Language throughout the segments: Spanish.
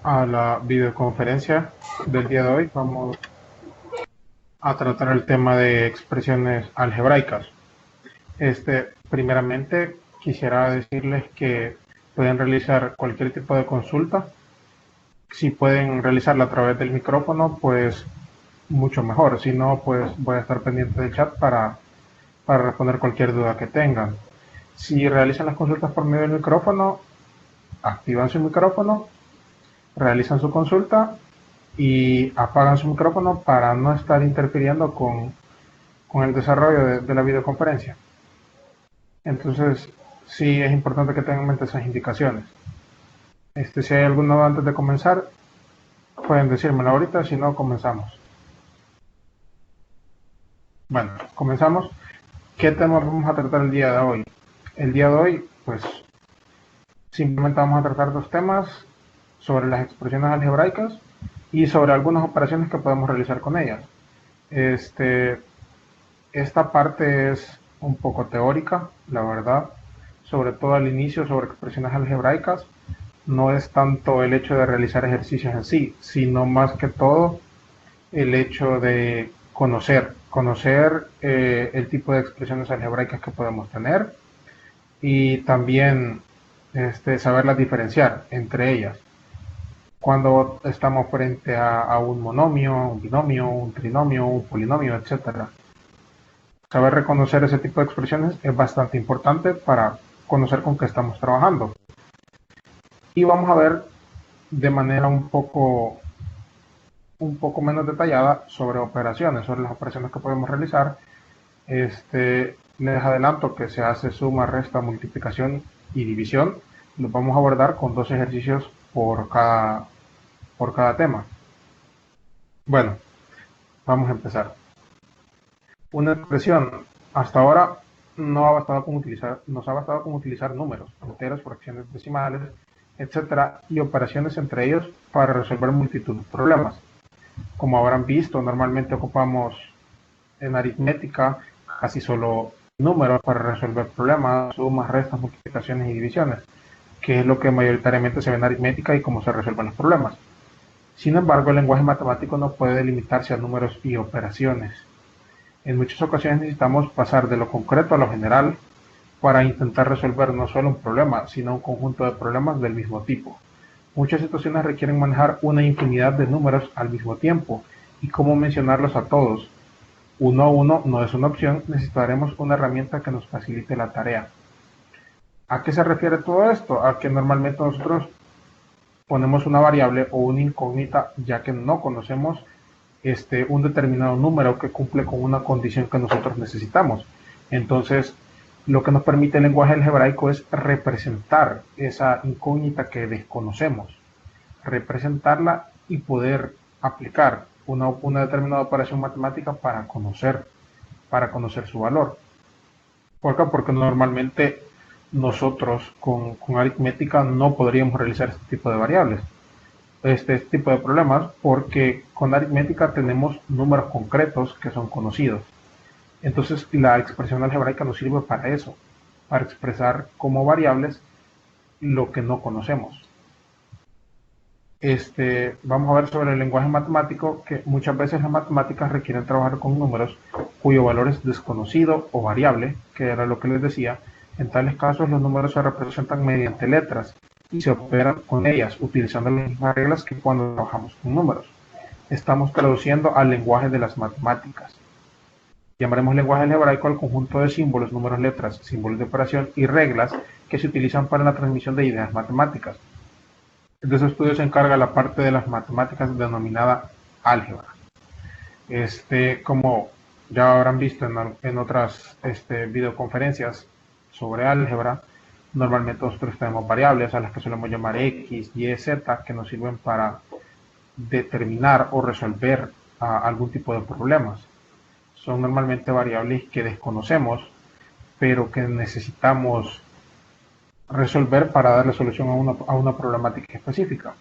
a la videoconferencia del día de hoy. Vamos a tratar el tema de expresiones algebraicas. Primeramente, quisiera decirles que pueden realizar cualquier tipo de consulta. Si pueden realizarla a través del micrófono, pues mucho mejor. Si no, pues voy a estar pendiente del chat para responder cualquier duda que tengan. Si realizan las consultas por medio del micrófono, activan su micrófono, realizan su consulta y apagan su micrófono para no estar interfiriendo con el desarrollo de la videoconferencia. Entonces, sí es importante que tengan en mente esas indicaciones. Si hay alguno antes de comenzar, pueden decírmelo ahorita, si no, comenzamos. Bueno, comenzamos. ¿Qué temas vamos a tratar el día de hoy? El día de hoy, pues, simplemente vamos a tratar dos temas sobre las expresiones algebraicas y sobre algunas operaciones que podemos realizar con ellas. Esta parte es un poco teórica, la verdad, sobre todo al inicio sobre expresiones algebraicas. No es tanto el hecho de realizar ejercicios en sí, sino más que todo el hecho de conocer el tipo de expresiones algebraicas que podemos tener y también saberlas diferenciar entre ellas. Cuando estamos frente a un monomio, un binomio, un trinomio, un polinomio, etcétera. Saber reconocer ese tipo de expresiones es bastante importante para conocer con qué estamos trabajando. Y vamos a ver de manera un poco menos detallada sobre operaciones, sobre las operaciones que podemos realizar. Les adelanto que se hace suma, resta, multiplicación y división. Los vamos a abordar con dos ejercicios por cada tema. Bueno, vamos a empezar. Una expresión hasta ahora nos ha bastado con utilizar números, enteros, fracciones decimales, etcétera, y operaciones entre ellos para resolver multitud de problemas. Como habrán visto, normalmente ocupamos en aritmética casi solo números para resolver problemas, sumas, restas, multiplicaciones y divisiones, que es lo que mayoritariamente se ve en aritmética y cómo se resuelven los problemas. Sin embargo, el lenguaje matemático no puede limitarse a números y operaciones. En muchas ocasiones necesitamos pasar de lo concreto a lo general para intentar resolver no solo un problema, sino un conjunto de problemas del mismo tipo. Muchas situaciones requieren manejar una infinidad de números al mismo tiempo y cómo mencionarlos a todos. Uno a uno no es una opción, necesitaremos una herramienta que nos facilite la tarea. ¿A qué se refiere todo esto? A que normalmente nosotros ponemos una variable o una incógnita ya que no conocemos un determinado número que cumple con una condición que nosotros necesitamos. Entonces, lo que nos permite el lenguaje algebraico es representar esa incógnita que desconocemos, representarla y poder aplicar una determinada operación matemática para conocer su valor. ¿Por qué? Porque normalmente nosotros con aritmética no podríamos realizar este tipo de variables, este tipo de problemas, porque con aritmética tenemos números concretos que son conocidos. Entonces la expresión algebraica nos sirve para eso, para expresar como variables lo que no conocemos. Vamos a ver sobre el lenguaje matemático que muchas veces las matemáticas requieren trabajar con números cuyo valor es desconocido o variable, que era lo que les decía. En tales casos los números se representan mediante letras y se operan con ellas utilizando las mismas reglas que cuando trabajamos con números. Estamos traduciendo al lenguaje de las matemáticas. Llamaremos lenguaje algebraico al conjunto de símbolos, números, letras, símbolos de operación y reglas que se utilizan para la transmisión de ideas matemáticas. De ese estudio se encarga la parte de las matemáticas denominada álgebra. Como ya habrán visto en otras videoconferencias sobre álgebra, normalmente nosotros tenemos variables a las que solemos llamar X, Y, Z, que nos sirven para determinar o resolver algún tipo de problemas. Son normalmente variables que desconocemos, pero que necesitamos resolver para darle solución a una problemática específica.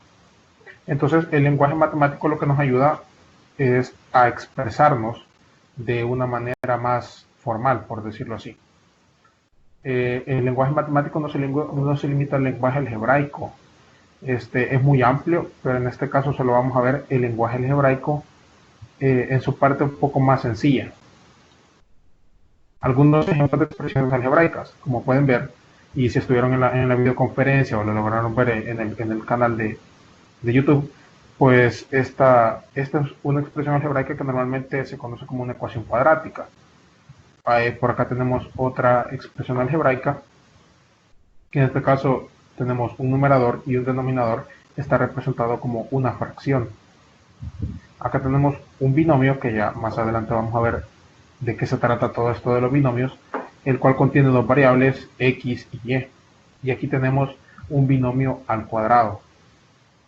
Entonces, el lenguaje matemático lo que nos ayuda es a expresarnos de una manera más formal, por decirlo así. El lenguaje matemático no se limita al lenguaje algebraico. es muy amplio, pero en este caso solo vamos a ver el lenguaje algebraico en su parte un poco más sencilla. Algunos ejemplos de expresiones algebraicas, como pueden ver, y si estuvieron en la videoconferencia o lo lograron ver en el canal de YouTube, pues esta es una expresión algebraica que normalmente se conoce como una ecuación cuadrática. Por acá tenemos otra expresión algebraica, que en este caso tenemos un numerador y un denominador, está representado como una fracción. Acá tenemos un binomio, que ya más adelante vamos a ver de qué se trata todo esto de los binomios, el cual contiene dos variables, x y y. Y aquí tenemos un binomio al cuadrado,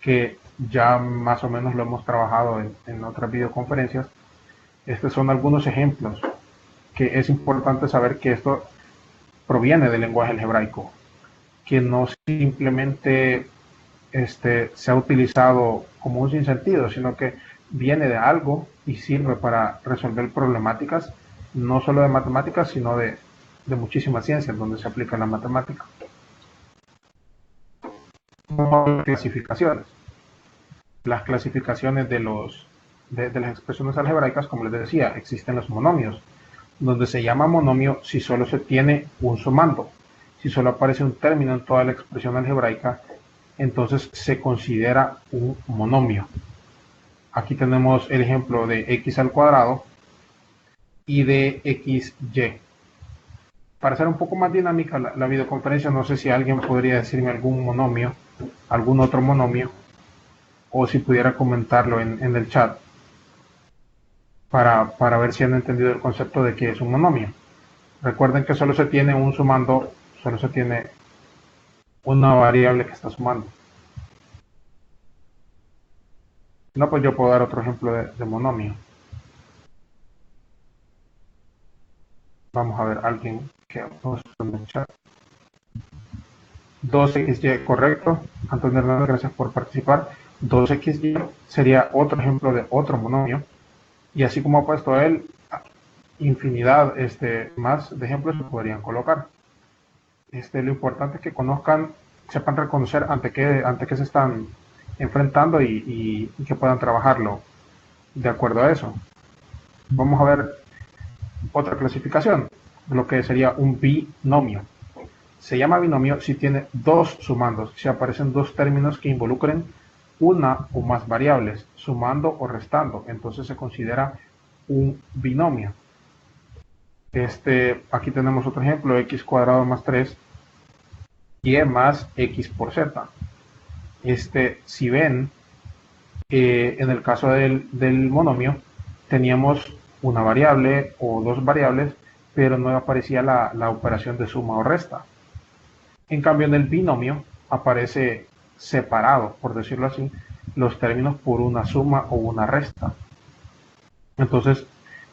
que ya más o menos lo hemos trabajado en otras videoconferencias. Estos son algunos ejemplos que es importante saber que esto proviene del lenguaje algebraico, que no simplemente se ha utilizado como un sinsentido, sino que viene de algo y sirve para resolver problemáticas, no solo de matemáticas, sino de muchísimas ciencias donde se aplica la matemática. Clasificaciones. Las clasificaciones de las expresiones algebraicas, como les decía, existen los monomios, donde se llama monomio si solo se tiene un sumando. Si solo aparece un término en toda la expresión algebraica, entonces se considera un monomio. Aquí tenemos el ejemplo de x al cuadrado y de xy. Para hacer un poco más dinámica la videoconferencia, no sé si alguien podría decirme algún monomio, algún otro monomio, o si pudiera comentarlo en el chat para ver si han entendido el concepto de qué es un monomio. Recuerden que solo se tiene un sumando, solo se tiene una variable que está sumando. No, pues yo puedo dar otro ejemplo de monomio. Vamos a ver alguien que puso en el chat. 2xy, correcto. Antonio Hernández, gracias por participar. 2xy sería otro ejemplo de otro monomio. Y así como ha puesto él, infinidad más de ejemplos se podrían colocar. Lo importante es que conozcan, sepan reconocer ante qué se están enfrentando y que puedan trabajarlo de acuerdo a eso. Vamos a ver otra clasificación, lo que sería un binomio. Se llama binomio si tiene dos sumandos, si aparecen dos términos que involucren una o más variables, sumando o restando, entonces se considera un binomio. Aquí tenemos otro ejemplo, x cuadrado más 3 y más x por z. Si ven, en el caso del monomio, teníamos una variable o dos variables, pero no aparecía la operación de suma o resta. En cambio, en el binomio aparece separado, por decirlo así, los términos por una suma o una resta. Entonces,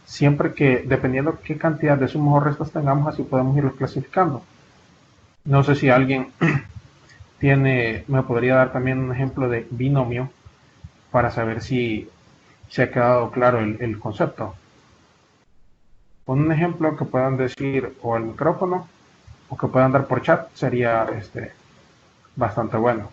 siempre que, dependiendo qué cantidad de sumas o restas tengamos, así podemos irlos clasificando. No sé si alguien me podría dar también un ejemplo de binomio para saber si se ha quedado claro el concepto. Con un ejemplo que puedan decir o al micrófono o que puedan dar por chat sería bastante bueno.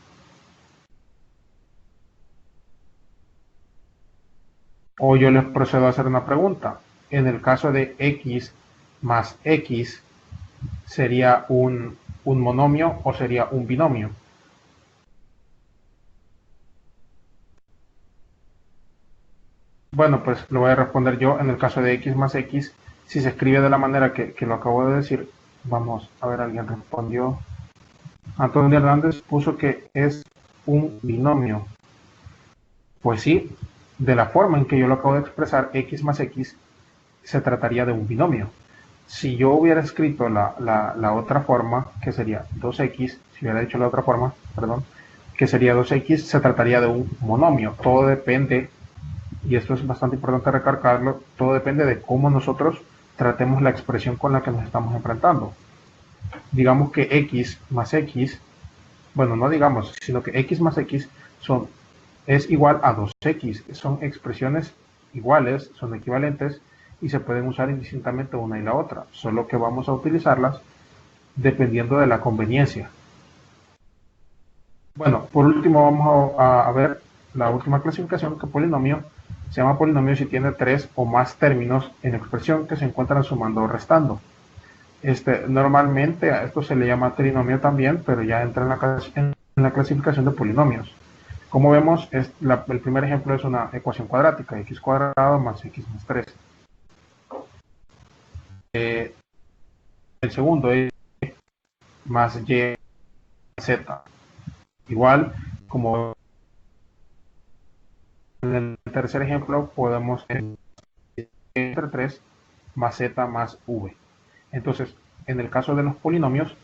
O yo les procedo a hacer una pregunta. En el caso de x más x, ¿sería un monomio o sería un binomio? Bueno, pues lo voy a responder yo. En el caso de x más x, si se escribe de la manera que lo acabo de decir, vamos a ver, alguien respondió. Antonio Hernández puso que es un binomio. Pues sí, de la forma en que yo lo acabo de expresar, x más x, se trataría de un binomio. Si yo hubiera escrito la otra forma, que sería 2x, si hubiera dicho la otra forma, perdón, que sería 2x, se trataría de un monomio. Todo depende, y esto es bastante importante recalcarlo, todo depende de cómo nosotros tratemos la expresión con la que nos estamos enfrentando. Digamos que x más x, bueno, no digamos, sino que x más x es igual a 2x. Son expresiones iguales, son equivalentes y se pueden usar indistintamente una y la otra, solo que vamos a utilizarlas dependiendo de la conveniencia. Bueno, por último vamos a ver la última clasificación, que polinomio se llama polinomio si tiene 3 o más términos en expresión que se encuentran sumando o restando. Normalmente a esto se le llama trinomio también, pero ya entra en la clasificación de polinomios. Como vemos, el primer ejemplo es una ecuación cuadrática, x cuadrado más x más 3. El segundo es más y z. Igual, como en el tercer ejemplo, podemos entre 3 más z más v. Entonces, en el caso de los polinomios,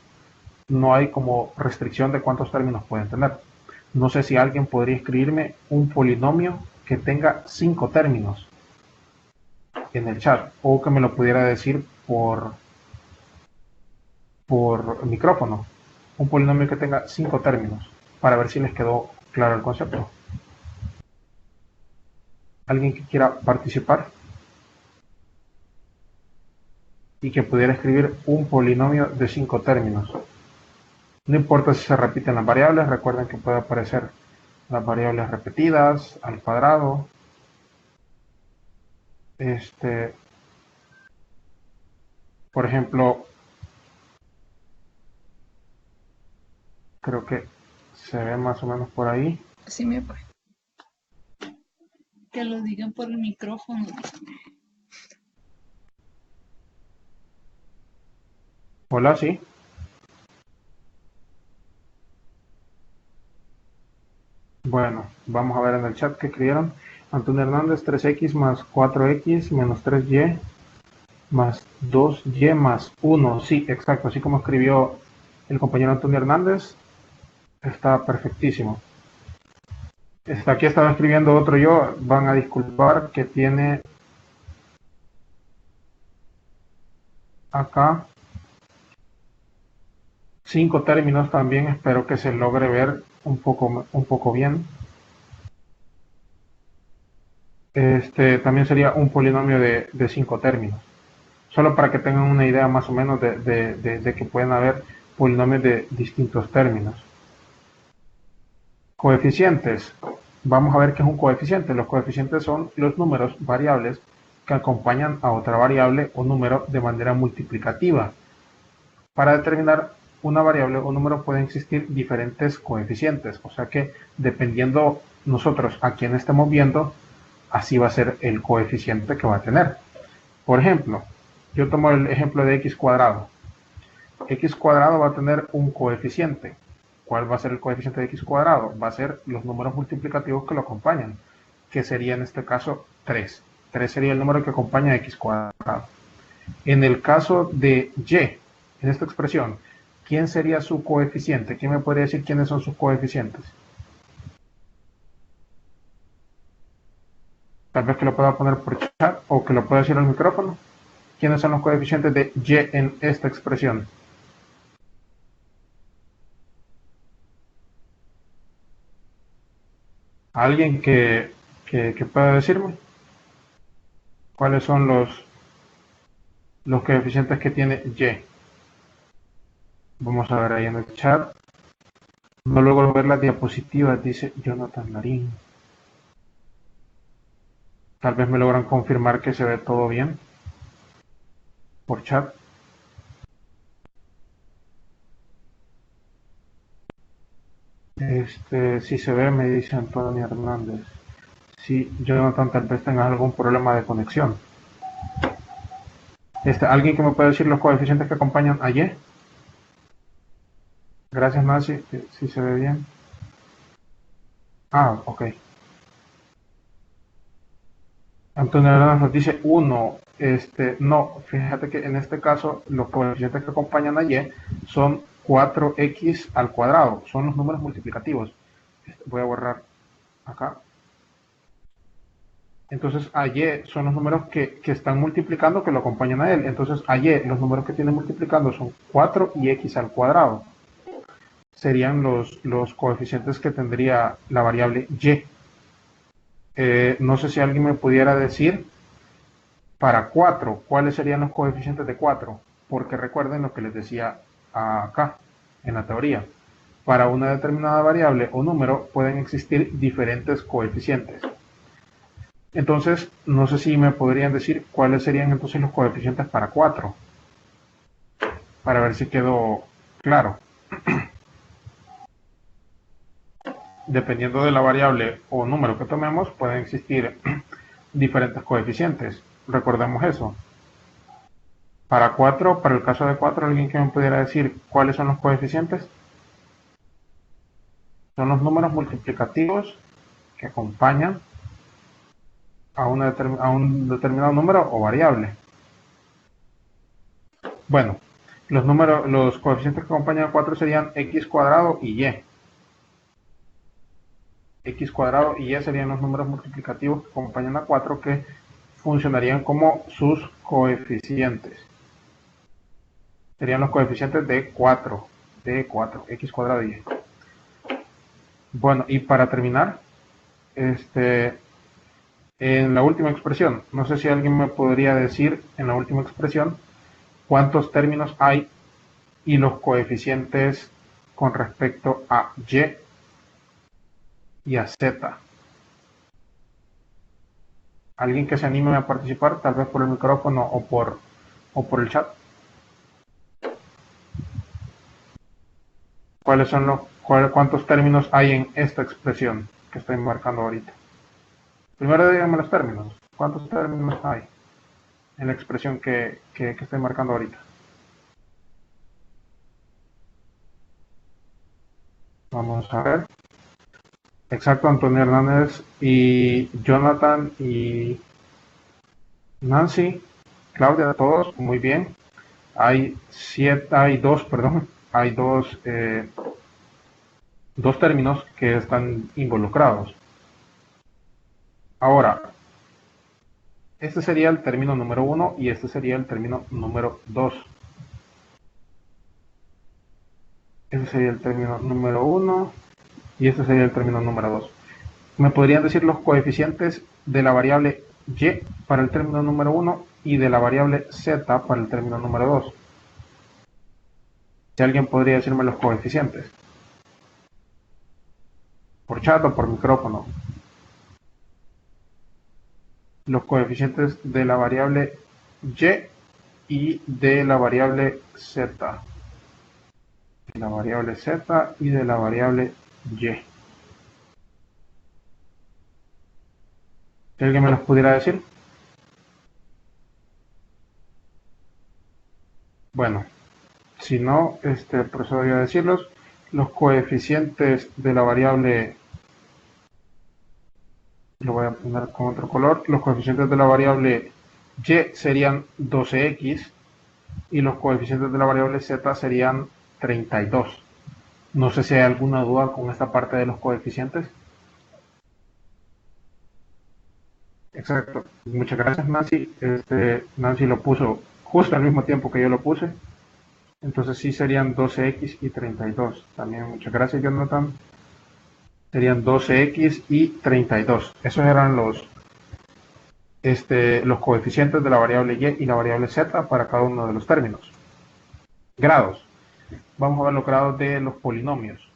no hay como restricción de cuántos términos pueden tener. No sé si alguien podría escribirme un polinomio que tenga 5 términos en el chat, o que me lo pudiera decir por micrófono. Un polinomio que tenga 5 términos, para ver si les quedó claro el concepto. ¿Alguien que quiera participar? Y que pudiera escribir un polinomio de 5 términos. No importa si se repiten las variables, recuerden que puede aparecer las variables repetidas, al cuadrado. Por ejemplo, creo que se ve más o menos por ahí. Sí, me puede. Que lo digan por el micrófono. Hola, sí. Bueno, vamos a ver en el chat que escribieron. Antonio Hernández, 3x más 4x menos 3y más 2y más 1. Sí, exacto. Así como escribió el compañero Antonio Hernández, está perfectísimo. Aquí estaba escribiendo otro yo. Van a disculpar que tiene acá 5 términos también. Espero que se logre ver un poco bien. También sería un polinomio de 5 términos. Solo para que tengan una idea más o menos de que pueden haber polinomios de distintos términos. Coeficientes. Vamos a ver qué es un coeficiente. Los coeficientes son los números variables que acompañan a otra variable o número de manera multiplicativa. Para determinar una variable o número pueden existir diferentes coeficientes. O sea que dependiendo nosotros a quién estemos viendo, así va a ser el coeficiente que va a tener. Por ejemplo, yo tomo el ejemplo de x cuadrado. X cuadrado va a tener un coeficiente. ¿Cuál va a ser el coeficiente de x cuadrado? Va a ser los números multiplicativos que lo acompañan, que sería en este caso 3. 3 sería el número que acompaña a x cuadrado. En el caso de y, en esta expresión, ¿quién sería su coeficiente? ¿Quién me podría decir quiénes son sus coeficientes? Tal vez que lo pueda poner por chat o que lo pueda decir al micrófono. ¿Quiénes son los coeficientes de y en esta expresión? ¿Alguien que pueda decirme cuáles son los coeficientes que tiene y? Vamos a ver ahí en el chat. No logro ver las diapositivas, dice Jonathan Larín. Tal vez me logran confirmar que se ve todo bien por chat. Si se ve, me dice Antonio Hernández. Sí, Jonathan, tal vez tengas algún problema de conexión. ¿Alguien que me puede decir los coeficientes que acompañan a y? Gracias, Nancy, si se ve bien. Ah, ok. Antonio Hernández nos dice 1. No, fíjate que en este caso los coeficientes que acompañan a y son 4x al cuadrado. Son los números multiplicativos. Voy a borrar acá. Entonces a y son los números que están multiplicando, que lo acompañan a él. Entonces a y los números que tiene multiplicando son 4 y x al cuadrado. Serían los coeficientes que tendría la variable y. No sé si alguien me pudiera decir para 4, ¿cuáles serían los coeficientes de 4? Porque recuerden lo que les decía acá, en la teoría. para una determinada variable o número pueden existir diferentes coeficientes. Entonces, no sé si me podrían decir cuáles serían entonces los coeficientes para 4, para ver si quedó claro. Dependiendo de la variable o número que tomemos, pueden existir diferentes coeficientes. Recordemos eso. Para 4, para el caso de 4, ¿alguien que me pudiera decir cuáles son los coeficientes? Son los números multiplicativos que acompañan a un determinado número o variable. Bueno, los coeficientes que acompañan a 4 serían x cuadrado y y. X cuadrado y y serían los números multiplicativos que acompañan a 4, que funcionarían como sus coeficientes. Serían los coeficientes de 4, x cuadrado y y. Bueno, y para terminar, en la última expresión, no sé si alguien me podría decir en la última expresión cuántos términos hay y los coeficientes con respecto a y a z. Alguien que se anime a participar, tal vez por el micrófono o por el chat. ¿Cuántos términos hay en esta expresión que estoy marcando ahorita? Primero díganme los términos. ¿Cuántos términos hay en la expresión que estoy marcando ahorita? Vamos a ver. Exacto, Antonio Hernández y Jonathan y Nancy, Claudia, todos, muy bien. Hay dos términos que están involucrados. Ahora, este sería el término número 1 y este sería el término número 2. Este sería el término número 1 y este sería el término número 2. ¿Me podrían decir los coeficientes de la variable y para el término número 1 y de la variable z para el término número 2? Si alguien podría decirme los coeficientes. Por chat o por micrófono. Los coeficientes de la variable y de la variable z. De la variable z y de la variable y. Si alguien me los pudiera decir. Bueno, si no, procedo a decirlos. Los coeficientes de la variable, lo voy a poner con otro color, los coeficientes de la variable y serían 12x y los coeficientes de la variable z serían 32. No sé si hay alguna duda con esta parte de los coeficientes. Exacto. Muchas gracias, Nancy. Nancy lo puso justo al mismo tiempo que yo lo puse. Entonces sí serían 12x y 32. También muchas gracias, Jonathan. Serían 12x y 32. Esos eran los coeficientes de la variable y la variable z para cada uno de los términos. Grados. Vamos a ver los grados de los polinomios.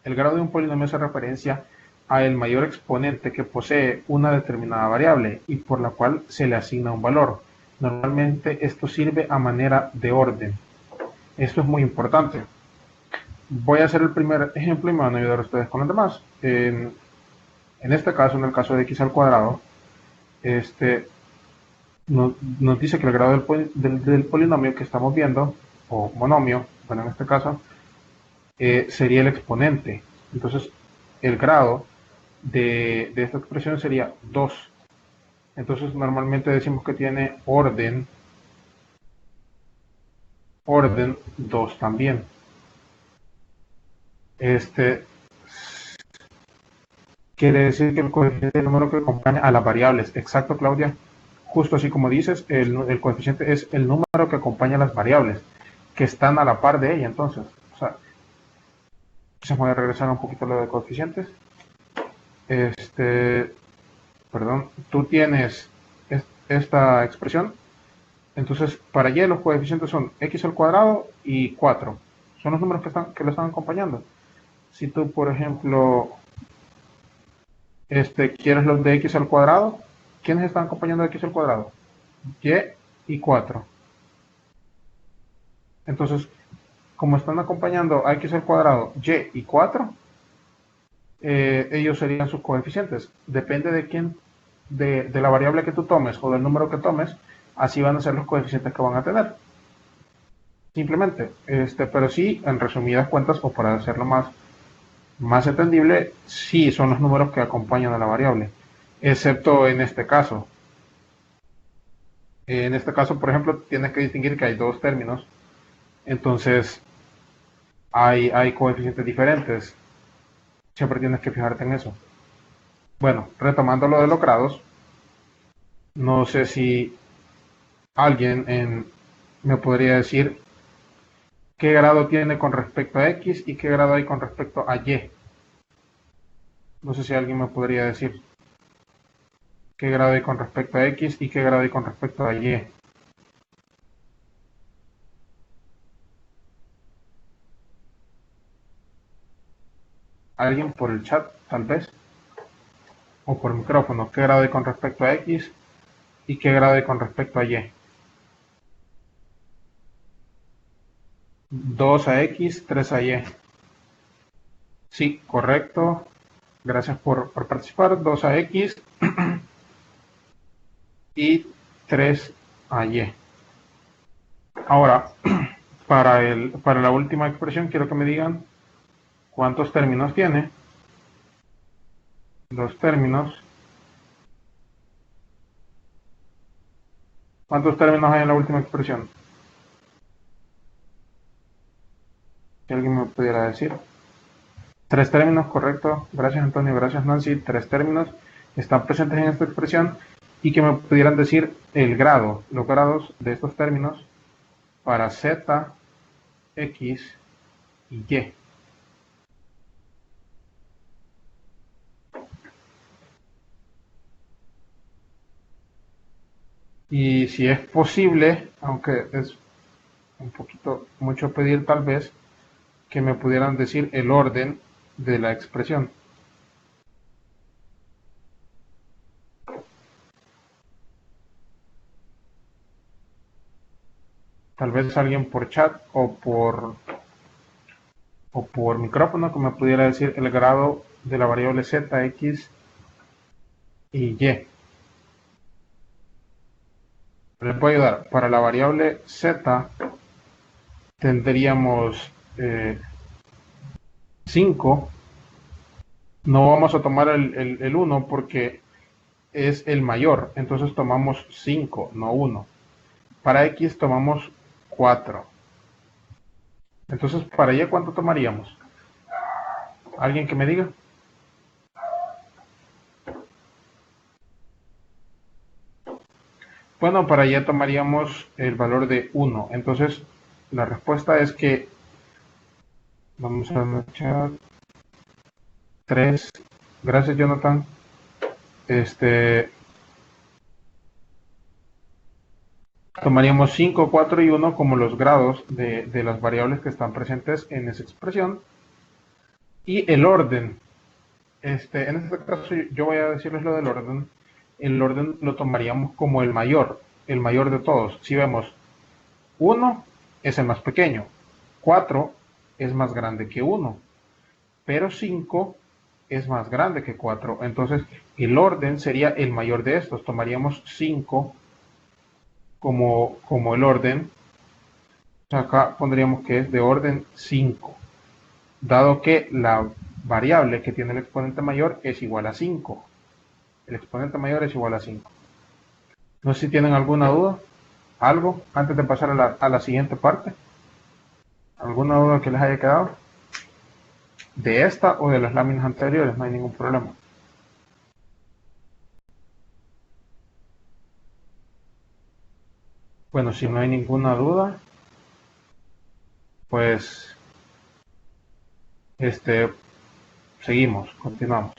El grado de un polinomio hace referencia a el mayor exponente que posee una determinada variable y por la cual se le asigna un valor. Normalmente esto sirve a manera de orden. Esto es muy importante. Voy a hacer el primer ejemplo y me van a ayudar ustedes con los demás. En este caso, en el caso de x al cuadrado, nos dice que el grado del polinomio que estamos viendo, o monomio, bueno, en este caso, sería el exponente. Entonces, el grado de esta expresión sería 2. Entonces, normalmente decimos que tiene orden 2 también. Quiere decir que el coeficiente es el número que acompaña a las variables. Exacto, Claudia. Justo así como dices, el coeficiente es el número que acompaña a las variables, que están a la par de ella. Entonces, o sea, se puede regresar un poquito a lo de coeficientes. Perdón, tú tienes esta expresión. Entonces, para y los coeficientes son x al cuadrado y 4. Son los números que lo están acompañando. si tú, por ejemplo, quieres los de x al cuadrado, ¿quiénes están acompañando a x al cuadrado? Y y 4. Entonces, como están acompañando a x al cuadrado, y y 4, ellos serían sus coeficientes. Depende de quién, de la variable que tú tomes o del número que tomes, así van a ser los coeficientes que van a tener. Simplemente, pero sí, en resumidas cuentas, o para hacerlo más entendible, sí son los números que acompañan a la variable, excepto en este caso. En este caso, por ejemplo, tienes que distinguir que hay dos términos, entonces hay coeficientes diferentes. Siempre tienes que fijarte en eso. Bueno, retomando lo de los grados, no sé si alguien me podría decir qué grado tiene con respecto a X y qué grado hay con respecto a Y. No sé si alguien me podría decir qué grado hay con respecto a X y qué grado hay con respecto a Y. Alguien por el chat, tal vez, o por micrófono, qué grado hay con respecto a X y qué grado hay con respecto a Y. 2 a X, 3 a Y. Sí, correcto. Gracias por participar. 2 a X y 3 a Y. Ahora, para la última expresión, quiero que me digan cuántos términos tiene. Dos términos. ¿Cuántos términos hay en la última expresión? Si alguien me pudiera decir. 3 términos, correcto. Gracias, Antonio. Gracias, Nancy. 3 términos están presentes en esta expresión y que me pudieran decir el grado, los grados de estos términos para Z, X y Y. Y si es posible, aunque es un poquito mucho pedir tal vez, que me pudieran decir el orden de la expresión. Tal vez alguien por chat o por micrófono que me pudiera decir el grado de la variable Z, X y Y. Les voy a ayudar. Para la variable Z tendríamos 5. No vamos a tomar el 1 porque es el mayor. Entonces tomamos 5, no 1. Para X tomamos 4. Entonces, para Y, ¿cuánto tomaríamos? ¿Alguien que me diga? Bueno, para Y tomaríamos el valor de 1. Entonces, la respuesta es que vamos a echar 3. Gracias, Jonathan. Tomaríamos 5, 4 y 1 como los grados de las variables que están presentes en esa expresión. Y el orden. En este caso, yo voy a decirles lo del orden. El orden lo tomaríamos como el mayor de todos. Si vemos 1 es el más pequeño, 4 es más grande que 1, pero 5 es más grande que 4. Entonces, el orden sería el mayor de estos. Tomaríamos 5 como el orden. Acá pondríamos que es de orden 5, dado que la variable que tiene el exponente mayor es igual a 5. El exponente mayor es igual a 5. No sé si tienen alguna duda, algo, antes de pasar a la siguiente parte. ¿Alguna duda que les haya quedado? De esta o de las láminas anteriores, no hay ningún problema. Bueno, si no hay ninguna duda, pues seguimos, continuamos.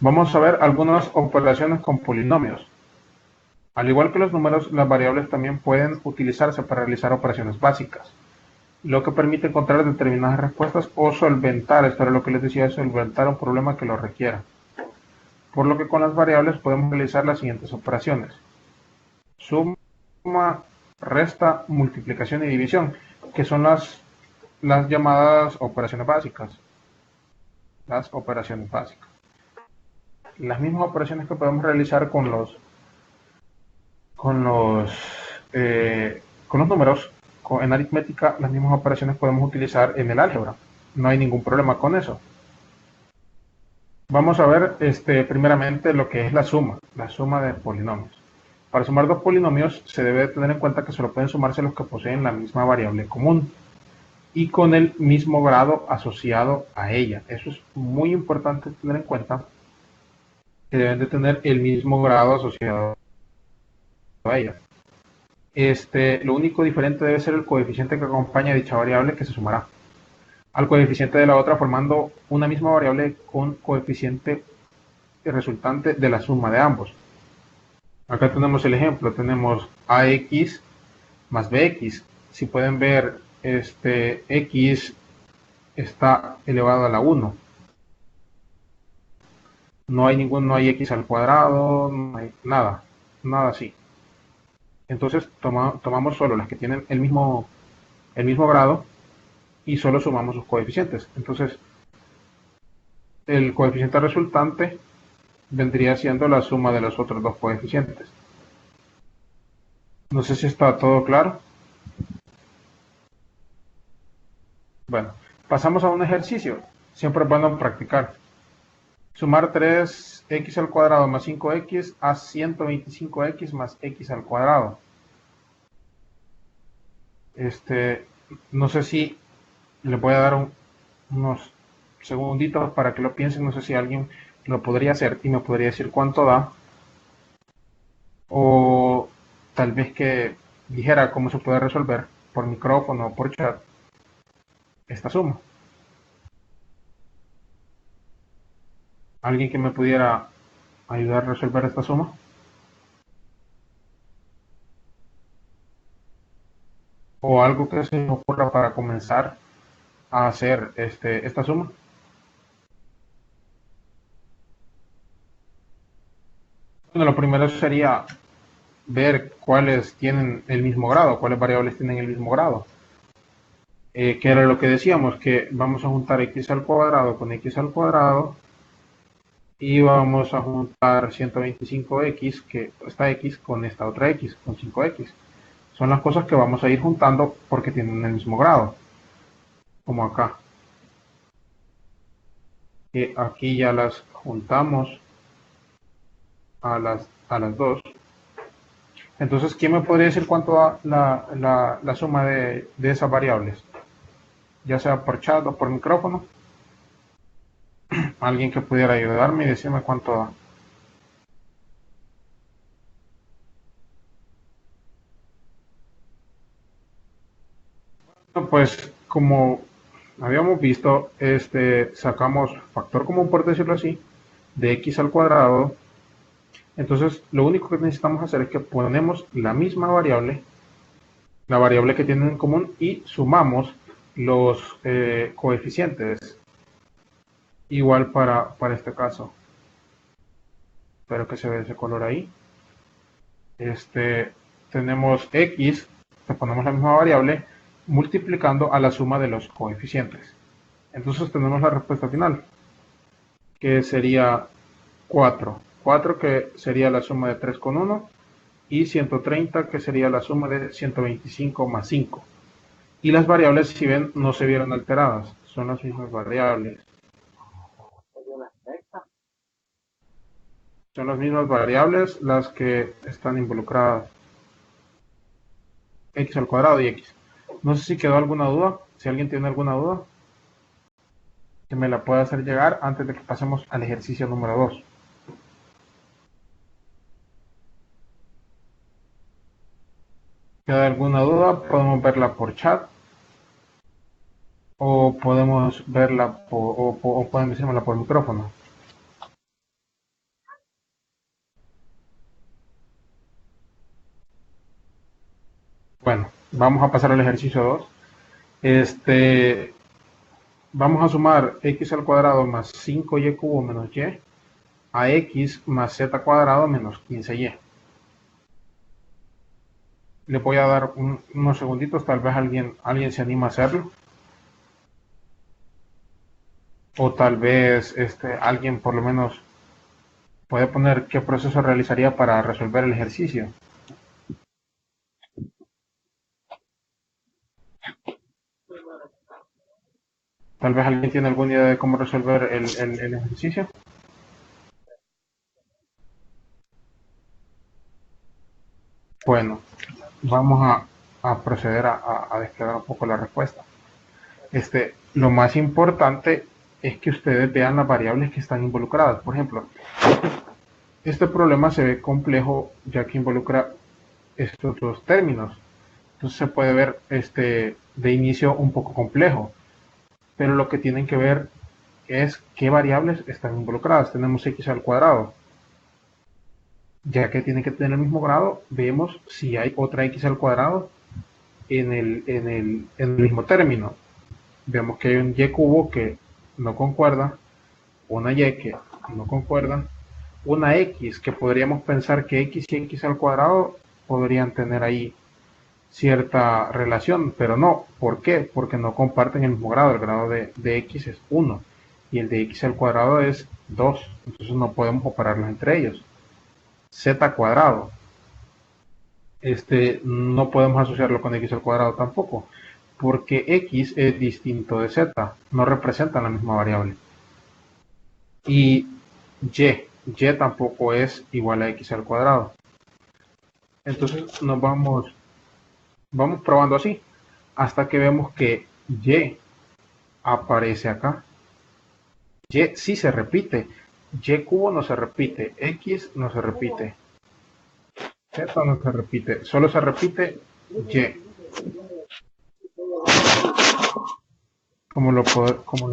Vamos a ver algunas operaciones con polinomios. Al igual que los números, las variables también pueden utilizarse para realizar operaciones básicas. lo que permite encontrar determinadas respuestas o solventar, esto era lo que les decía, solventar un problema que lo requiera. Por lo que con las variables podemos realizar las siguientes operaciones: suma, resta, multiplicación y división, que son las llamadas operaciones básicas. Las operaciones básicas. Las mismas operaciones que podemos realizar con los, con los números, en aritmética, las mismas operaciones podemos utilizar en el álgebra. No hay ningún problema con eso. Vamos a ver primeramente lo que es la suma de polinomios. Para sumar dos polinomios se debe tener en cuenta que solo pueden sumarse los que poseen la misma variable común y con el mismo grado asociado a ella. Eso es muy importante tener en cuenta, que deben de tener el mismo grado asociado a ella. Lo único diferente debe ser el coeficiente que acompaña a dicha variable, que se sumará al coeficiente de la otra, formando una misma variable con coeficiente resultante de la suma de ambos. Acá tenemos el ejemplo, tenemos ax más bx. Si pueden ver, x está elevado a la 1. No hay x al cuadrado, no hay nada así. Entonces tomamos solo las que tienen el mismo grado y solo sumamos sus coeficientes. Entonces el coeficiente resultante vendría siendo la suma de los otros dos coeficientes. No sé si está todo claro. Bueno, pasamos a un ejercicio. Siempre es bueno practicar. Sumar 3x al cuadrado más 5x a 125x más x al cuadrado. No sé si le voy a dar unos segunditos para que lo piensen. No sé si alguien lo podría hacer y me podría decir cuánto da. O tal vez que dijera cómo se puede resolver por micrófono o por chat esta suma. ¿Alguien que me pudiera ayudar a resolver esta suma? ¿O algo que se me ocurra para comenzar a hacer esta suma? Bueno, lo primero sería ver cuáles tienen el mismo grado, cuáles variables tienen el mismo grado. Que era lo que decíamos, que vamos a juntar x al cuadrado con x al cuadrado y vamos a juntar 125x, que esta x con esta otra x, con 5x. Son las cosas que vamos a ir juntando porque tienen el mismo grado, como acá. Que aquí ya las juntamos a las dos. Entonces, ¿quién me podría decir cuánto da la suma de esas variables? Ya sea por chat o por micrófono. Alguien que pudiera ayudarme y decirme cuánto da. Pues como habíamos visto, sacamos factor común, por decirlo así, de x al cuadrado. Entonces lo único que necesitamos hacer es que ponemos la misma variable, la variable que tienen en común, y sumamos los coeficientes. Igual para este caso. Espero que se vea ese color ahí. Tenemos x, le ponemos la misma variable, multiplicando a la suma de los coeficientes. Entonces tenemos la respuesta final, que sería 4. 4 que sería la suma de 3 con 1 y 130 que sería la suma de 125 más 5. Y las variables, si ven, no se vieron alteradas, son las mismas variables. Son las mismas variables las que están involucradas, x al cuadrado y x. No sé si quedó alguna duda. Si alguien tiene alguna duda, que me la pueda hacer llegar antes de que pasemos al ejercicio número 2. ¿Queda alguna duda? Podemos verla por chat o podemos verla o pueden decírmela por micrófono. Bueno, vamos a pasar al ejercicio 2. Este, vamos a sumar x al cuadrado más 5y cubo menos y a x más z cuadrado menos 15y. Le voy a dar unos segunditos, tal vez alguien se anima a hacerlo. O tal vez alguien por lo menos puede poner qué proceso realizaría para resolver el ejercicio. Tal vez alguien tiene alguna idea de cómo resolver el ejercicio. Bueno, vamos a proceder a desplegar un poco la respuesta. Lo más importante es que ustedes vean las variables que están involucradas. Por ejemplo, este problema se ve complejo ya que involucra estos dos términos. Entonces se puede ver de inicio un poco complejo. Pero lo que tienen que ver es qué variables están involucradas. Tenemos x al cuadrado. Ya que tiene que tener el mismo grado, vemos si hay otra x al cuadrado en el mismo término. Vemos que hay un y cubo que no concuerda, una y que no concuerda, una x que podríamos pensar que x y x al cuadrado podrían tener ahí cierta relación, pero no. ¿Por qué? Porque no comparten el mismo grado. El grado de x es 1 y el de x al cuadrado es 2. Entonces no podemos operarlos entre ellos. Z cuadrado. No podemos asociarlo con x al cuadrado tampoco, porque x es distinto de z, no representan la misma variable. Y y tampoco es igual a x al cuadrado. Entonces nos vamos probando así, hasta que vemos que y aparece acá. Y sí se repite, y cubo no se repite, x no se repite, z no se repite, solo se repite y. Como lo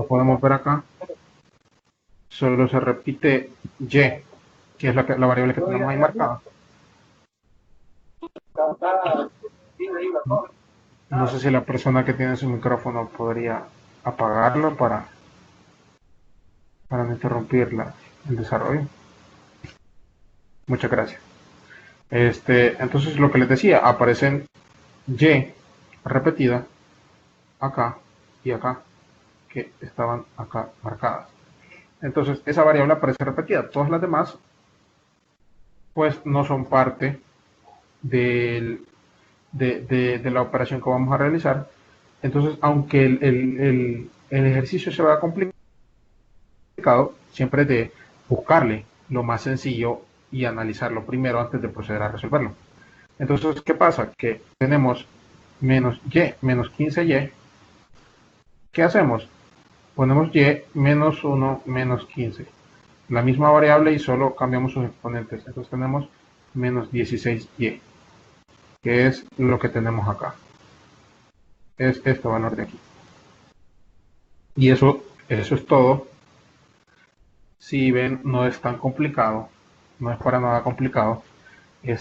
podemos ver acá, solo se repite y, que es la variable que tenemos ahí marcada. No sé si la persona que tiene su micrófono podría apagarlo para no interrumpir el desarrollo. Muchas gracias. Entonces lo que les decía, aparecen y repetidas acá y acá, que estaban acá marcadas. Entonces esa variable aparece repetida. Todas las demás pues no son parte de la operación que vamos a realizar. Entonces, aunque el ejercicio se vea complicado, siempre es de buscarle lo más sencillo y analizarlo primero antes de proceder a resolverlo. Entonces, ¿qué pasa? Que tenemos menos y menos 15y. ¿Qué hacemos? Ponemos y menos 1 menos 15. La misma variable y solo cambiamos sus exponentes. Entonces tenemos menos 16y, que es lo que tenemos acá. Es este valor de aquí. Y eso es todo. Si ven, no es tan complicado, no es para nada complicado.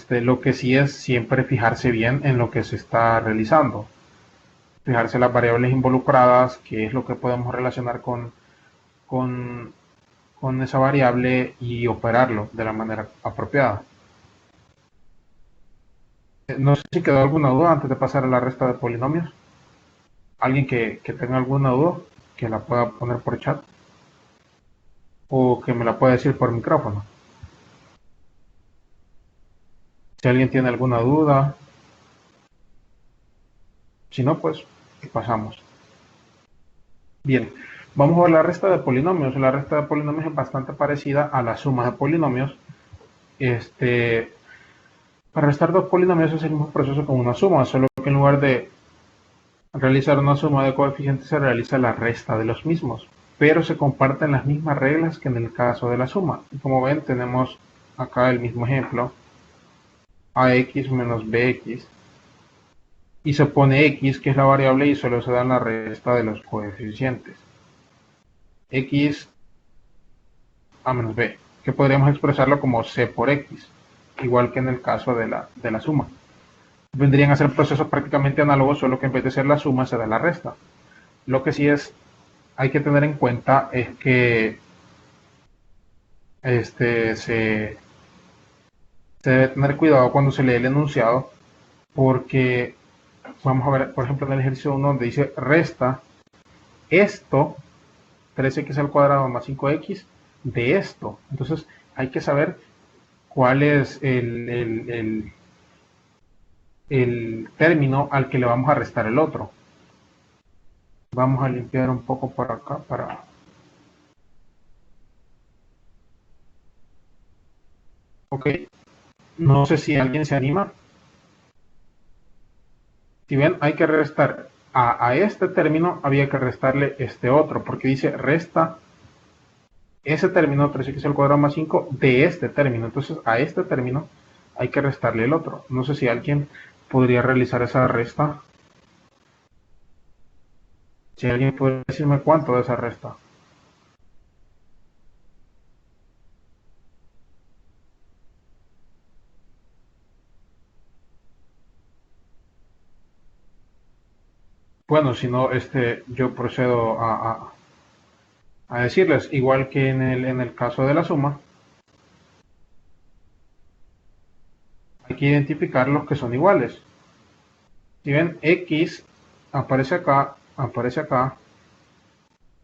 Lo que sí es siempre fijarse bien en lo que se está realizando. Fijarse las variables involucradas, qué es lo que podemos relacionar con esa variable y operarlo de la manera apropiada. No sé si quedó alguna duda antes de pasar a la resta de polinomios. ¿Alguien que tenga alguna duda que la pueda poner por chat? O que me la pueda decir por micrófono. Si alguien tiene alguna duda, si no, pues pasamos. Bien, vamos a ver la resta de polinomios. La resta de polinomios es bastante parecida a la suma de polinomios. Para restar dos polinomios es el mismo proceso con una suma, solo que en lugar de realizar una suma de coeficientes se realiza la resta de los mismos, pero se comparten las mismas reglas que en el caso de la suma. Y como ven, tenemos acá el mismo ejemplo, ax menos bx, y se pone x, que es la variable, y solo se da la resta de los coeficientes. X a menos b, que podríamos expresarlo como c por x, igual que en el caso de la suma. vendrían a ser procesos prácticamente análogos, solo que en vez de ser la suma se da la resta. Lo que sí hay que tener en cuenta es que se debe tener cuidado cuando se lee el enunciado, porque vamos a ver, por ejemplo, en el ejercicio 1 donde dice resta esto, 3x al cuadrado más 5x, de esto. Entonces hay que saber cuál es el término al que le vamos a restar el otro. Vamos a limpiar un poco por acá para... Ok, no sé si alguien se anima. Si ven, hay que restar a este término, había que restarle este otro, porque dice resta ese término, 3x al cuadrado más 5, de este término. Entonces a este término hay que restarle el otro. No sé si alguien podría realizar esa resta. Si alguien puede decirme cuánto de esa resta. Bueno, si no, yo procedo a decirles, igual que en el caso de la suma, hay que identificar los que son iguales. Si ven, x aparece acá,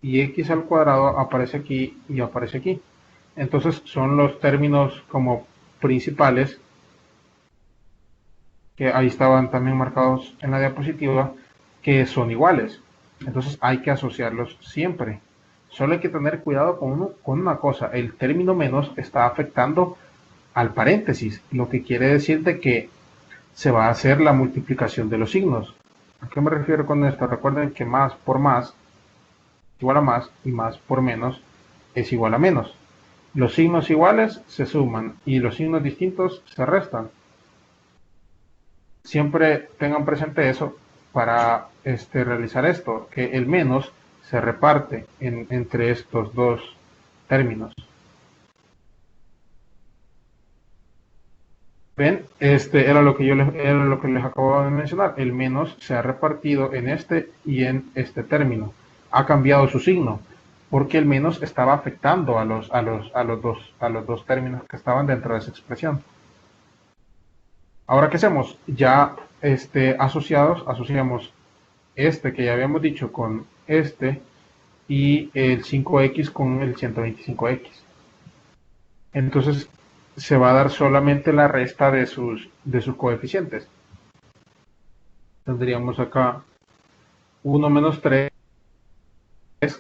y x al cuadrado aparece aquí y aparece aquí. Entonces son los términos como principales, que ahí estaban también marcados en la diapositiva, que son iguales. Entonces hay que asociarlos siempre. Solo hay que tener cuidado con una cosa, el término menos está afectando al paréntesis, lo que quiere decir de que se va a hacer la multiplicación de los signos. ¿A qué me refiero con esto? Recuerden que más por más es igual a más y más por menos es igual a menos. Los signos iguales se suman y los signos distintos se restan. Siempre tengan presente eso para realizar esto, que el menos se reparte entre estos dos términos. Ven, era lo que era lo que les acabo de mencionar. El menos se ha repartido en este y en este término. Ha cambiado su signo porque el menos estaba afectando a los dos términos que estaban dentro de esa expresión. Ahora, ¿qué hacemos? Ya asociamos este que ya habíamos dicho con este y el 5x con el 125x. Entonces se va a dar solamente la resta de sus coeficientes. Tendríamos acá 1 menos 3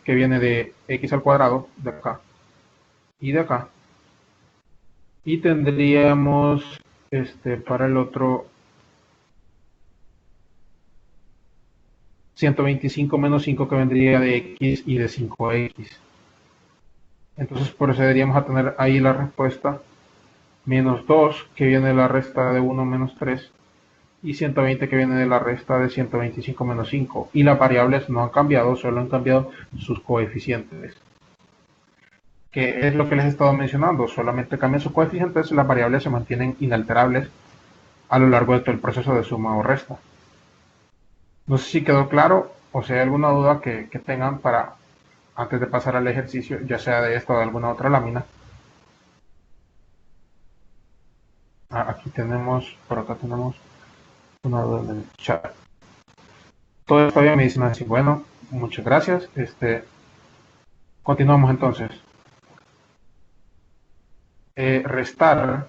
que viene de x al cuadrado, de acá y de acá. Y tendríamos para el otro 125 menos 5 que vendría de x y de 5x. Entonces procederíamos a tener ahí la respuesta menos 2 que viene de la resta de 1 menos 3 y 120 que viene de la resta de 125 menos 5. Y las variables no han cambiado, solo han cambiado sus coeficientes. Que es lo que les he estado mencionando, solamente cambian sus coeficientes y las variables se mantienen inalterables a lo largo de todo el proceso de suma o resta. No sé si quedó claro o si hay alguna duda que tengan para antes de pasar al ejercicio, ya sea de esta o de alguna otra lámina. Aquí tenemos, por acá tenemos una duda en el chat. Todo está bien, me dicen así. Bueno, muchas gracias. Continuamos entonces. Restar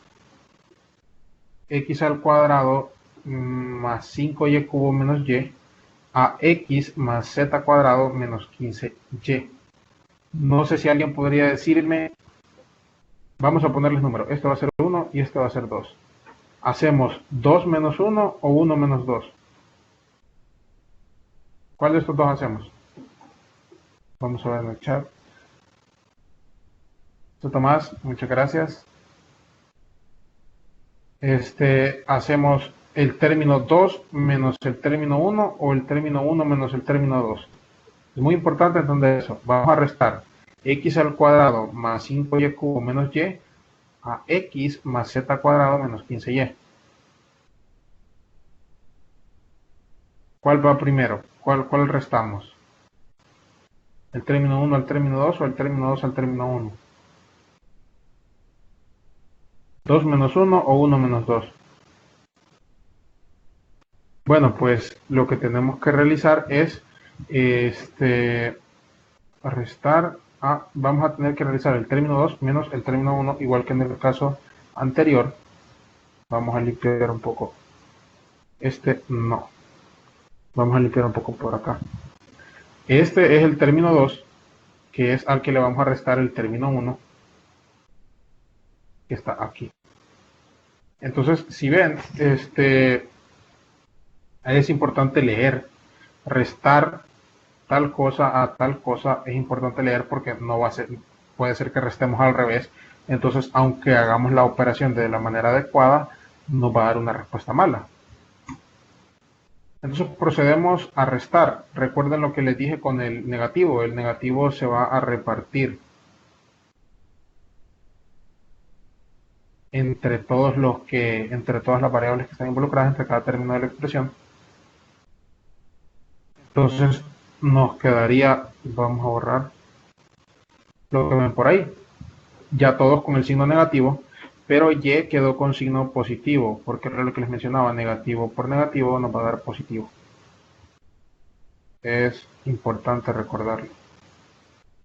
x al cuadrado más 5y cubo menos y a x más z cuadrado menos 15y. No sé si alguien podría decirme, vamos a ponerles números, esto va a ser 1 y esto va a ser 2. ¿Hacemos 2 menos 1 o 1 menos 2? ¿Cuál de estos dos hacemos? Vamos a ver en el chat. Tomás, muchas gracias. Hacemos el término 2 menos el término 1 o el término 1 menos el término 2. Es muy importante entender eso. Vamos a restar x al cuadrado más 5y cubo menos y a x más z cuadrado menos 15y. ¿Cuál va primero? ¿Cuál restamos? ¿El término 1 al término 2 o el término 2 al término 1? 2 menos 1 o 1 menos 2. Bueno, pues lo que tenemos que realizar es restar vamos a tener que realizar el término 2 menos el término 1, igual que en el caso anterior. Vamos a limpiar un poco. No. Vamos a limpiar un poco por acá. Este es el término 2, que es al que le vamos a restar el término 1, que está aquí. Entonces, si ven, es importante leer. Restar tal cosa a tal cosa es importante leer porque no va a ser, puede ser que restemos al revés. Entonces, aunque hagamos la operación de la manera adecuada, nos va a dar una respuesta mala. Entonces procedemos a restar. Recuerden lo que les dije con el negativo. El negativo se va a repartir entre todas las variables que están involucradas, entre cada término de la expresión. Entonces nos quedaría, vamos a borrar lo que ven por ahí, ya todos con el signo negativo, pero y quedó con signo positivo, porque era lo que les mencionaba, negativo por negativo nos va a dar positivo. Es importante recordarlo.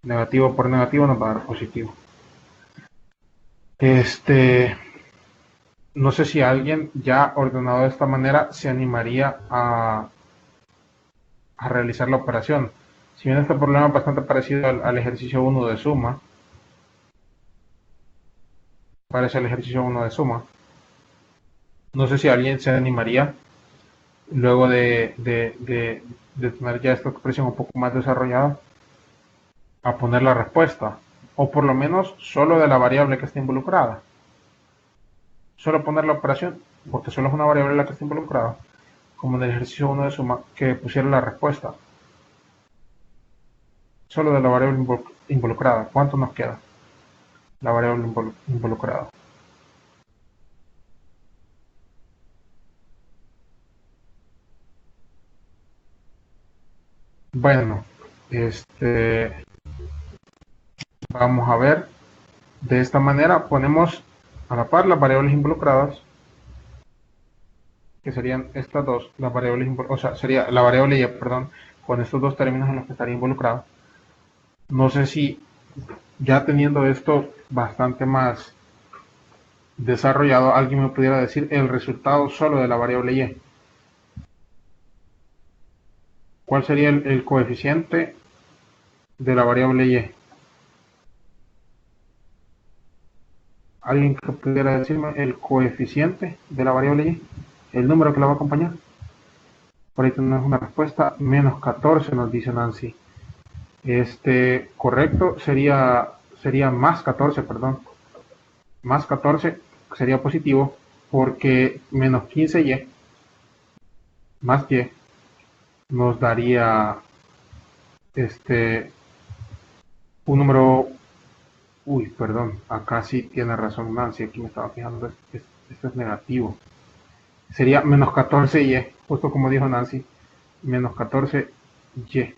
Negativo por negativo nos va a dar positivo. No sé si alguien ya ordenado de esta manera se animaría a realizar la operación. Si bien este problema es bastante parecido al ejercicio 1 de suma, parece el ejercicio 1 de suma, no sé si alguien se animaría, luego de tener ya esta expresión un poco más desarrollada, a poner la respuesta, o por lo menos solo de la variable que está involucrada. Solo poner la operación, porque solo es una variable la que está involucrada, como en el ejercicio 1 de suma, que pusiera la respuesta. Solo de la variable involucrada. ¿Cuánto nos queda? La variable involucrada. Bueno, vamos a ver. De esta manera ponemos a la par las variables involucradas, que serían estas dos, las variables, o sea, sería la variable y, perdón, con estos dos términos en los que estaría involucrado. No sé si ya teniendo esto bastante más desarrollado, alguien me pudiera decir el resultado solo de la variable y. ¿Cuál sería el coeficiente de la variable y? ¿Alguien que pudiera decirme el coeficiente de la variable y? El número que la va a acompañar. Por ahí tenemos una respuesta, menos 14 nos dice Nancy. Correcto, sería más 14, perdón. Más 14 sería positivo porque menos 15y más y nos daría un número. Uy, perdón, acá sí tiene razón Nancy, aquí me estaba fijando, esto es negativo. Sería menos 14y, justo como dijo Nancy, menos 14y.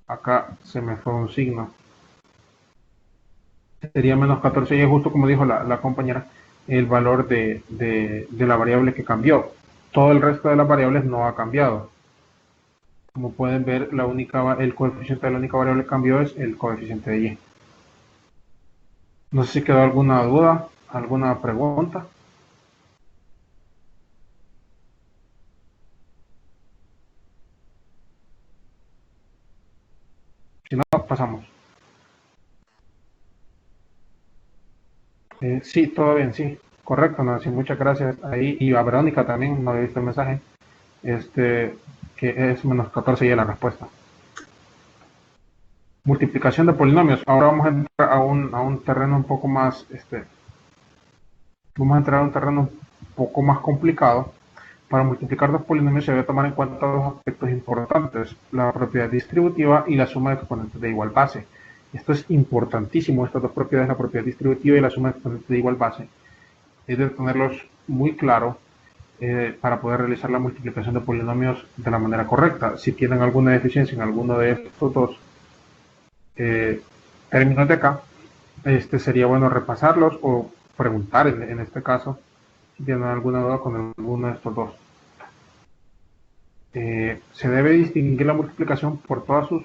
Acá se me fue un signo. Sería menos 14y, justo como dijo la compañera, el valor de la variable que cambió. Todo el resto de las variables no ha cambiado. Como pueden ver, el coeficiente de la única variable que cambió es el coeficiente de y. No sé si quedó alguna duda, alguna pregunta. Si no, pasamos. Sí, todo bien, sí. Correcto, Nancy, muchas gracias. Ahí, y a Verónica también, no había visto el mensaje, que es menos 14 y la respuesta. Multiplicación de polinomios. Ahora vamos a entrar a un terreno un poco más, vamos a entrar a un terreno un poco más complicado. Para multiplicar dos polinomios se debe tomar en cuenta dos aspectos importantes, la propiedad distributiva y la suma de exponentes de igual base. Esto es importantísimo, estas dos propiedades, la propiedad distributiva y la suma de exponentes de igual base. Es de tenerlos muy claro para poder realizar la multiplicación de polinomios de la manera correcta. Si tienen alguna deficiencia en alguno de estos dos términos de acá, sería bueno repasarlos o preguntar en este caso si tienen alguna duda con alguno de estos dos. Se debe distinguir la multiplicación por todas sus...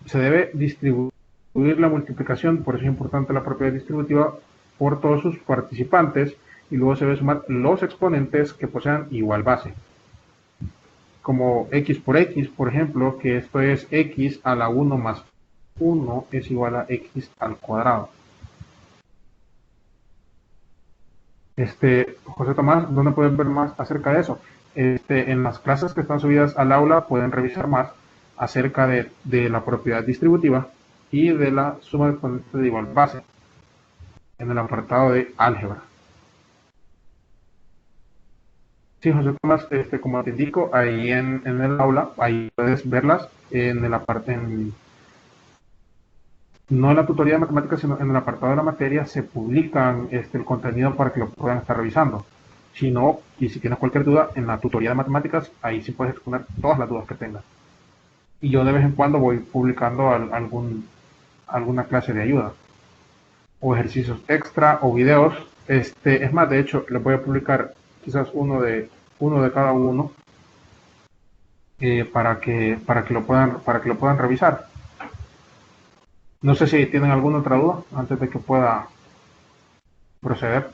Se debe distribuir la multiplicación, por eso es importante la propiedad distributiva, por todos sus participantes, y luego se debe sumar los exponentes que posean igual base. Como x por x, por ejemplo, que esto es x a la 1 más 1 es igual a x al cuadrado. José Tomás, ¿dónde pueden ver más acerca de eso? En las clases que están subidas al aula pueden revisar más acerca de la propiedad distributiva y de la suma de exponentes de igual base en el apartado de álgebra. Sí, José Tomás, como te indico, ahí en el aula, ahí puedes verlas en el no en la tutoría de matemáticas, sino en el apartado de la materia se publican el contenido para que lo puedan estar revisando. Si no, y si tienes cualquier duda, en la tutoría de matemáticas, ahí sí puedes exponer todas las dudas que tengas. Y yo de vez en cuando voy publicando alguna clase de ayuda, o ejercicios extra, o videos. Es más, de hecho, les voy a publicar quizás uno de cada uno para que lo puedan revisar. No sé si tienen alguna otra duda antes de que pueda proceder.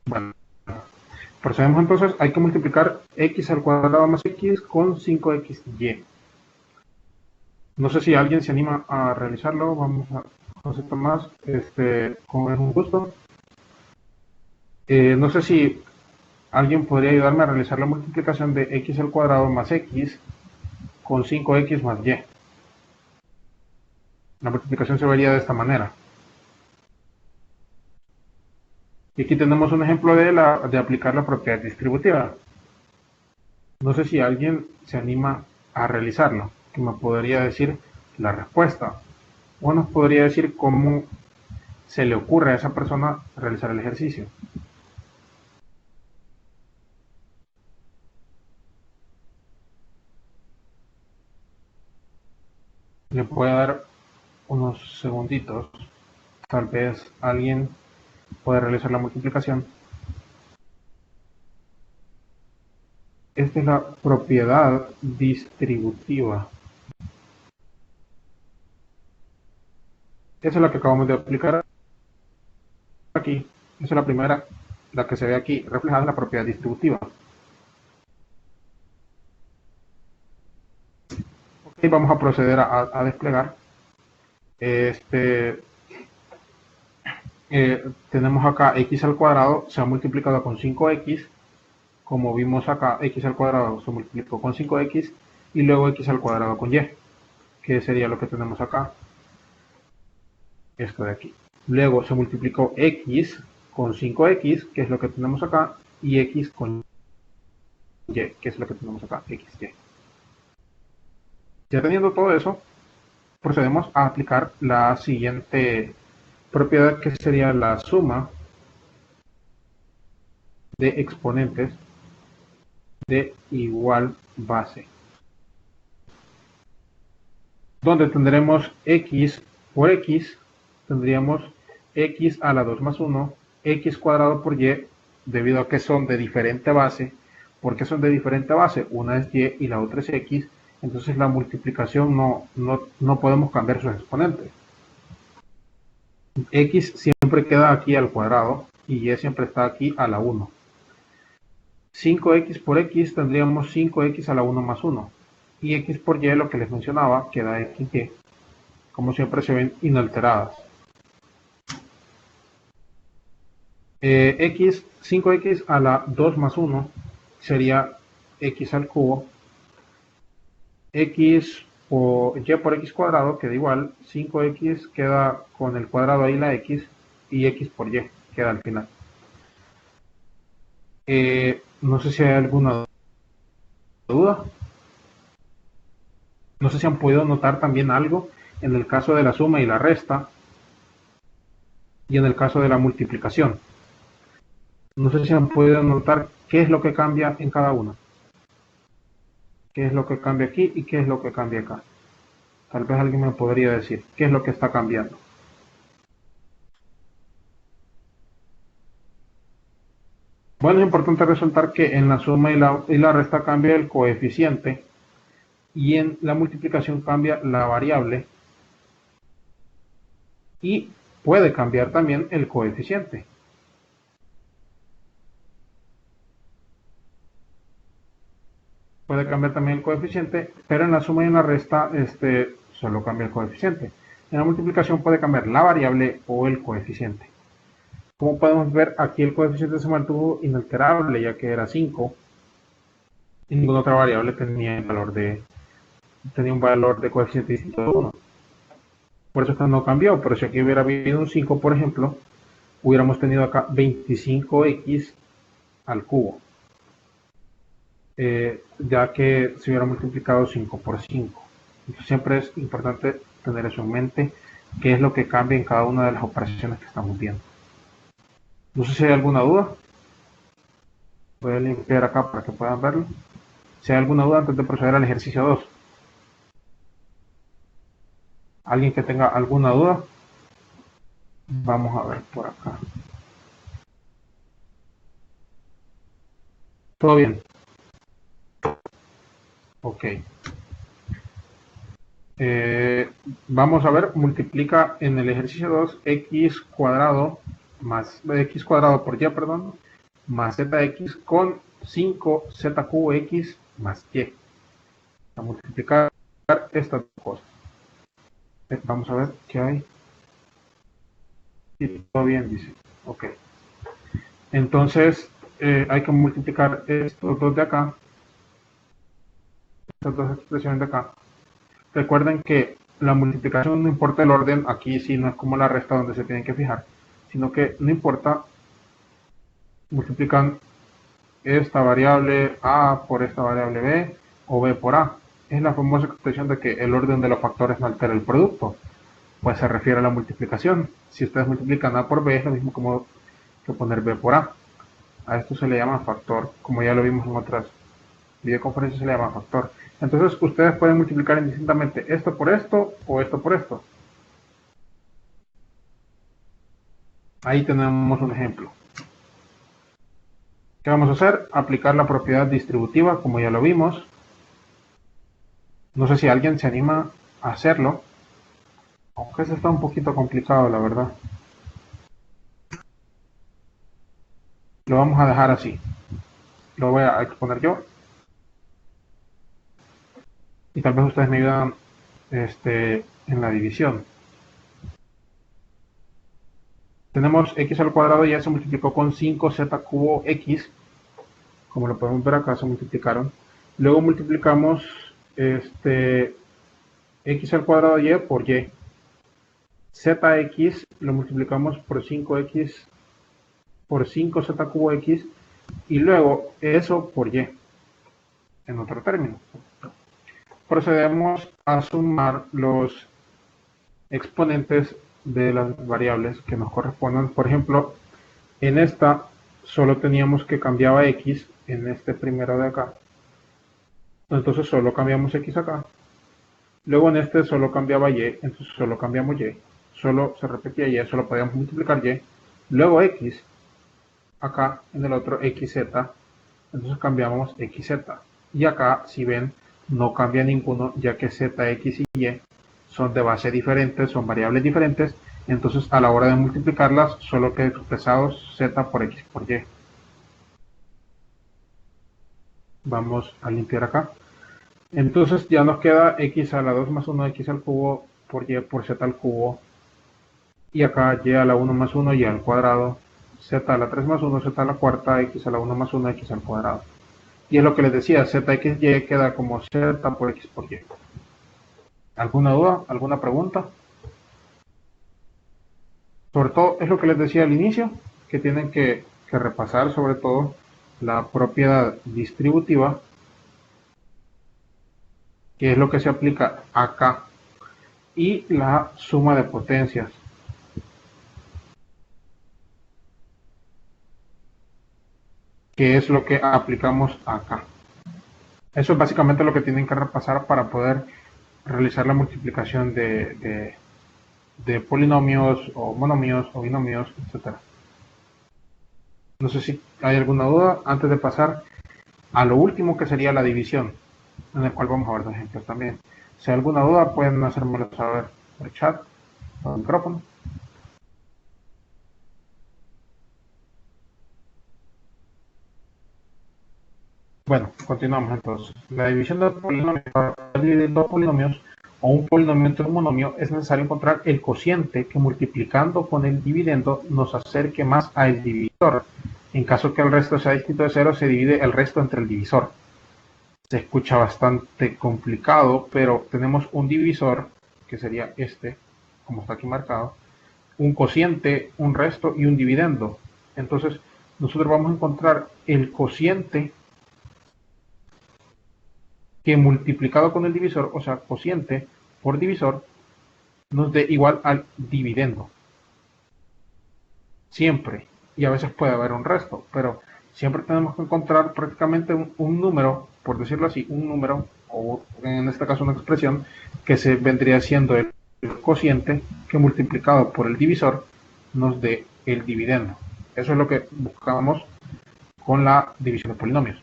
Bueno, procedemos entonces. Hay que multiplicar x al cuadrado más x con 5xy. No sé si alguien se anima a realizarlo. Vamos a José Tomás, con un gusto. No sé si alguien podría ayudarme a realizar la multiplicación de x al cuadrado más x con 5x más y. La multiplicación se vería de esta manera. Y aquí tenemos un ejemplo de aplicar la propiedad distributiva. No sé si alguien se anima a realizarlo, que me podría decir la respuesta, o nos podría decir cómo se le ocurre a esa persona realizar el ejercicio. Le voy a dar unos segunditos. Tal vez alguien puede realizar la multiplicación. Esta es la propiedad distributiva. Esa es la que acabamos de aplicar aquí. Esa es la primera, la que se ve aquí reflejada en la propiedad distributiva. Ok, vamos a proceder a desplegar. Tenemos acá x al cuadrado, se ha multiplicado con 5x. Como vimos acá, x al cuadrado se multiplicó con 5x y luego x al cuadrado con y, que sería lo que tenemos acá, esto de aquí. Luego se multiplicó x con 5x, que es lo que tenemos acá, y x con y, que es lo que tenemos acá, xy. Ya teniendo todo eso, procedemos a aplicar la siguiente propiedad, que sería la suma de exponentes de igual base, donde tendremos x por x, tendríamos x a la 2 más 1, x cuadrado por y, debido a que son de diferente base. ¿Por qué son de diferente base? Una es y y la otra es x, entonces la multiplicación no podemos cambiar sus exponentes. X siempre queda aquí al cuadrado y y siempre está aquí a la 1. 5x por x tendríamos 5x a la 1 más 1. Y x por y, lo que les mencionaba, queda xy. Como siempre se ven inalteradas. 5x a la 2 más 1 sería x al cubo. X por y por x cuadrado queda igual. 5x queda con el cuadrado ahí la x. Y x por y queda al final. No sé si hay alguna duda. No sé si han podido notar también algo en el caso de la suma y la resta, y en el caso de la multiplicación. No sé si han podido notar qué es lo que cambia en cada una. ¿Qué es lo que cambia aquí y qué es lo que cambia acá? Tal vez alguien me podría decir qué es lo que está cambiando. Bueno, es importante resaltar que en la suma y la resta cambia el coeficiente y en la multiplicación cambia la variable y puede cambiar también el coeficiente. Puede cambiar también el coeficiente, pero en la suma y en la resta solo cambia el coeficiente. En la multiplicación puede cambiar la variable o el coeficiente. Como podemos ver, aquí el coeficiente se mantuvo inalterable, ya que era 5, y ninguna otra variable tenía un valor de coeficiente distinto de 1. Por eso esto no cambió, pero si aquí hubiera habido un 5, por ejemplo, hubiéramos tenido acá 25x al cubo, ya que se hubiera multiplicado 5 por 5. Entonces siempre es importante tener eso en mente, qué es lo que cambia en cada una de las operaciones que estamos viendo. No sé si hay alguna duda. Voy a limpiar acá para que puedan verlo. Si hay alguna duda antes de proceder al ejercicio 2. ¿Alguien que tenga alguna duda? Vamos a ver por acá. ¿Todo bien? Ok. Vamos a ver, multiplica en el ejercicio 2 x cuadrado más x cuadrado por y, perdón, más zx con 5z cubo x más y. A multiplicar estas dos cosas. Vamos a ver qué hay. Y todo bien, dice. Ok. Entonces, hay que multiplicar estos dos de acá, estas dos expresiones de acá. Recuerden que la multiplicación no importa el orden, aquí sí no es como la resta donde se tienen que fijar, sino que no importa, multiplican esta variable A por esta variable B o B por A. Es la famosa expresión de que el orden de los factores no altera el producto, pues se refiere a la multiplicación. Si ustedes multiplican A por B es lo mismo como que poner B por A. A esto se le llama factor, como ya lo vimos en otras videoconferencias, se le llama factor. Entonces ustedes pueden multiplicar indistintamente esto por esto o esto por esto. Ahí tenemos un ejemplo. ¿Qué vamos a hacer? Aplicar la propiedad distributiva, como ya lo vimos. No sé si alguien se anima a hacerlo, aunque eso está un poquito complicado, la verdad. Lo vamos a dejar así. Lo voy a exponer yo. Y tal vez ustedes me ayudan en la división. Tenemos x al cuadrado, ya se multiplicó con 5z cubo x. Como lo podemos ver acá, se multiplicaron. Luego multiplicamos x al cuadrado y por y. Zx lo multiplicamos por 5x por 5z cubo x y luego eso por y, en otro término. Procedemos a sumar los exponentes de las variables que nos correspondan. Por ejemplo, en esta solo teníamos que cambiaba x en este primero de acá. Entonces solo cambiamos x acá. Luego en este solo cambiaba y, entonces solo cambiamos y. Solo se repetía y, solo podíamos multiplicar y. Luego x acá en el otro xz, entonces cambiamos xz. Y acá, si ven, no cambia ninguno, ya que zx y y son de base diferentes, son variables diferentes, entonces a la hora de multiplicarlas solo queda expresados z por x por y. Vamos a limpiar acá. Entonces ya nos queda x a la 2 más 1, x al cubo por y por z al cubo. Y acá y a la 1 más 1, y al cuadrado. Z a la 3 más 1, z a la cuarta, x a la 1 más 1, x al cuadrado. Y es lo que les decía, zxy queda como z por x por y. ¿Alguna duda? ¿Alguna pregunta? Sobre todo, es lo que les decía al inicio, que tienen que repasar sobre todo la propiedad distributiva, que es lo que se aplica acá, y la suma de potencias. que es lo que aplicamos acá. Eso es básicamente lo que tienen que repasar para poder realizar la multiplicación de polinomios o monomios o binomios, etcétera. No sé si hay alguna duda antes de pasar a lo último, que sería la división, en el cual vamos a ver dos ejemplos también. Si hay alguna duda, pueden hacérmelo saber por el chat, por el micrófono. Bueno, continuamos entonces. La división de polinomios, para dividir dos polinomios o un polinomio entre un monomio, es necesario encontrar el cociente que, multiplicando con el dividendo, nos acerque más al divisor. En caso que el resto sea distinto de 0, se divide el resto entre el divisor. Se escucha bastante complicado, pero tenemos un divisor, que sería este, como está aquí marcado, un cociente, un resto y un dividendo. Entonces, nosotros vamos a encontrar el cociente que, multiplicado con el divisor, o sea, cociente por divisor, nos dé igual al dividendo. Siempre. Y a veces puede haber un resto, pero siempre tenemos que encontrar prácticamente un número, por decirlo así, un número, o en este caso una expresión, que se vendría siendo el cociente que, multiplicado por el divisor, nos dé el dividendo. Eso es lo que buscamos con la división de polinomios.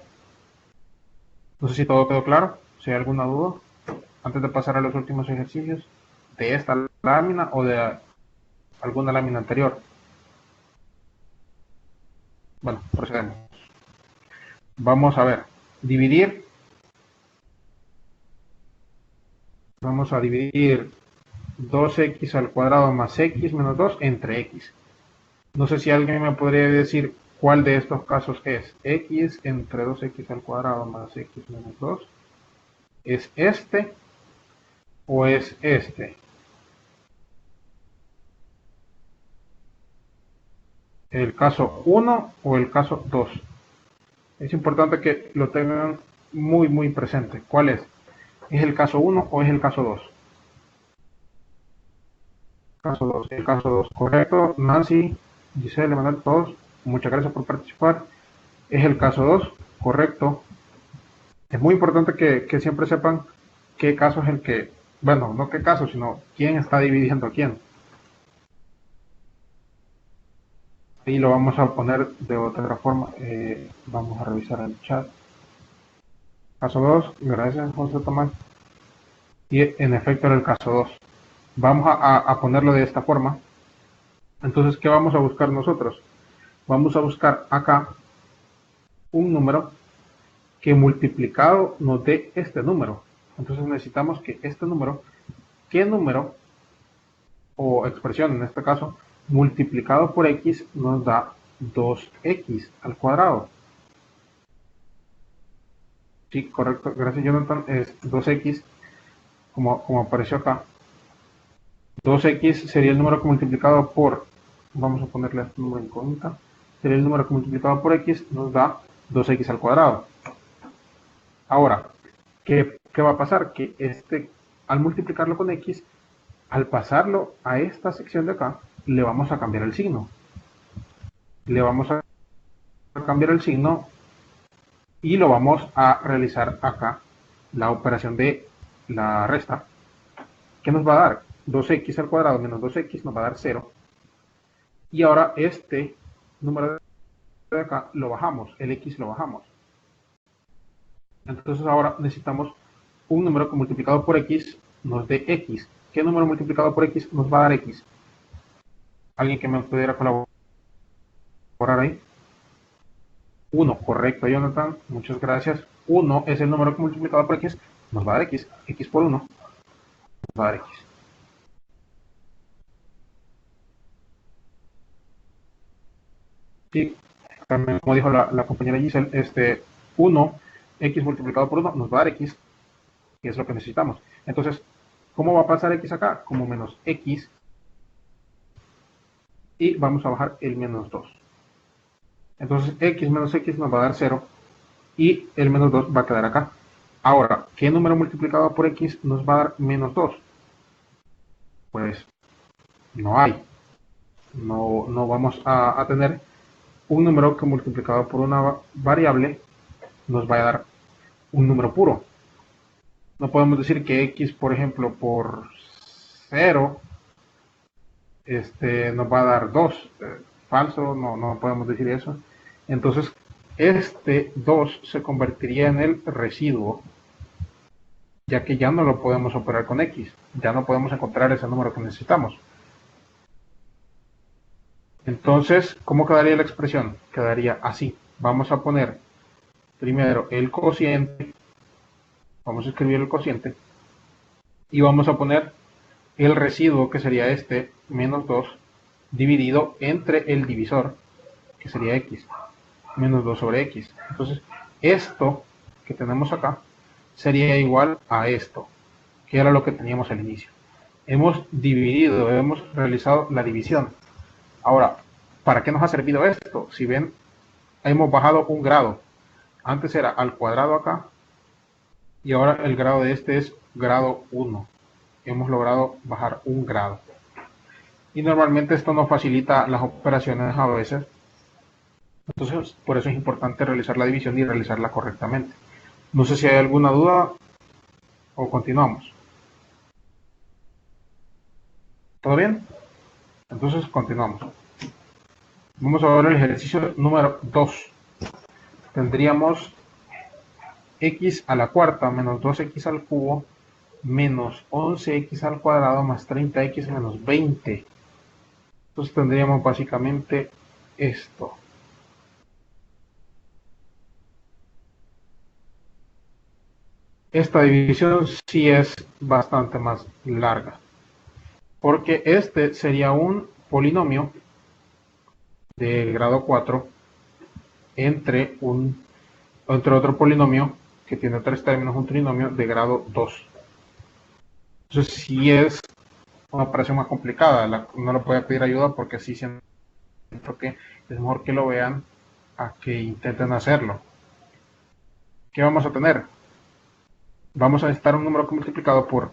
No sé si todo quedó claro. Si hay alguna duda, antes de pasar a los últimos ejercicios de esta lámina o de alguna lámina anterior. Bueno, procedemos. Vamos a ver. Dividir. Vamos a dividir 2x al cuadrado más x menos 2 entre x. No sé si alguien me podría decir cuál de estos casos es. X entre 2x al cuadrado más x menos 2. ¿Es este o es este? ¿El caso 1 o el caso 2? Es importante que lo tengan muy presente. ¿Cuál es? ¿Es el caso 1 o es el caso 2? Caso 2. El caso 2. Correcto. Nancy, Giselle, Manuel, todos. Muchas gracias por participar. Es el caso 2. Correcto. Es muy importante que siempre sepan qué caso es el que, bueno, no qué caso, sino quién está dividiendo a quién. Y lo vamos a poner de otra forma. Vamos a revisar el chat. Caso 2. Gracias, José Tomás. Y en efecto era el caso 2. Vamos a ponerlo de esta forma. Entonces, ¿qué vamos a buscar nosotros? Vamos a buscar acá un número que, multiplicado, nos dé este número. Entonces necesitamos que este número, ¿qué número o expresión en este caso, multiplicado por x, nos da 2x al cuadrado? Sí, correcto. Gracias, Jonathan. Es 2x, como apareció acá. 2x sería el número que, multiplicado por, vamos a ponerle este número en cuenta, sería el número que, multiplicado por x, nos da 2x al cuadrado. Ahora, ¿qué va a pasar? Que al multiplicarlo con x, al pasarlo a esta sección de acá, le vamos a cambiar el signo. Le vamos a cambiar el signo y lo vamos a realizar acá, la operación de la resta. ¿Qué nos va a dar? 2x al cuadrado menos 2x nos va a dar 0. Y ahora este número de acá lo bajamos, el x lo bajamos. Entonces ahora necesitamos un número que, multiplicado por x, nos dé x. ¿Qué número multiplicado por x nos va a dar x? ¿Alguien que me pudiera colaborar ahí? 1, correcto, Jonathan. Muchas gracias. 1 es el número que, multiplicado por x, nos va a dar x. X por 1 nos va a dar x. Sí, también, como dijo la compañera Giselle, 1, x multiplicado por 1 nos va a dar x, que es lo que necesitamos. Entonces, ¿cómo va a pasar x acá? Como menos x, y vamos a bajar el menos 2. Entonces, x menos x nos va a dar 0, y el menos 2 va a quedar acá. Ahora, ¿qué número multiplicado por x nos va a dar menos 2? Pues no hay. No vamos a tener un número que multiplicado por una variable nos va a dar un número puro. No podemos decir que x, por ejemplo, por 0 nos va a dar 2. Falso, no podemos decir eso. Entonces, este 2 se convertiría en el residuo, ya que ya no lo podemos operar con x. Ya no podemos encontrar ese número que necesitamos. Entonces, ¿cómo quedaría la expresión? Quedaría así. Vamos a poner primero el cociente. Vamos a escribir el cociente. Y vamos a poner el residuo, que sería este, menos 2, dividido entre el divisor, que sería x, menos 2 sobre x. Entonces, esto que tenemos acá sería igual a esto, que era lo que teníamos al inicio. Hemos dividido, hemos realizado la división. Ahora, ¿para qué nos ha servido esto? Si ven, hemos bajado un grado. Antes era al cuadrado acá, y ahora el grado de este es grado 1. Hemos logrado bajar un grado. Y normalmente esto nos facilita las operaciones a veces. Entonces, por eso es importante realizar la división y realizarla correctamente. No sé si hay alguna duda o continuamos. ¿Todo bien? Entonces, continuamos. Vamos a ver el ejercicio número 2. Tendríamos x a la cuarta menos 2x al cubo menos 11x al cuadrado más 30x menos 20. Entonces tendríamos básicamente esto. Esta división sí es bastante más larga, porque este sería un polinomio de grado 4 entre otro polinomio que tiene 3 términos, un trinomio de grado 2. Entonces sí es una operación más complicada, no le voy a pedir ayuda porque sí siento que es mejor que lo vean a que intenten hacerlo. ¿Qué vamos a tener? Vamos a necesitar un número que multiplicado por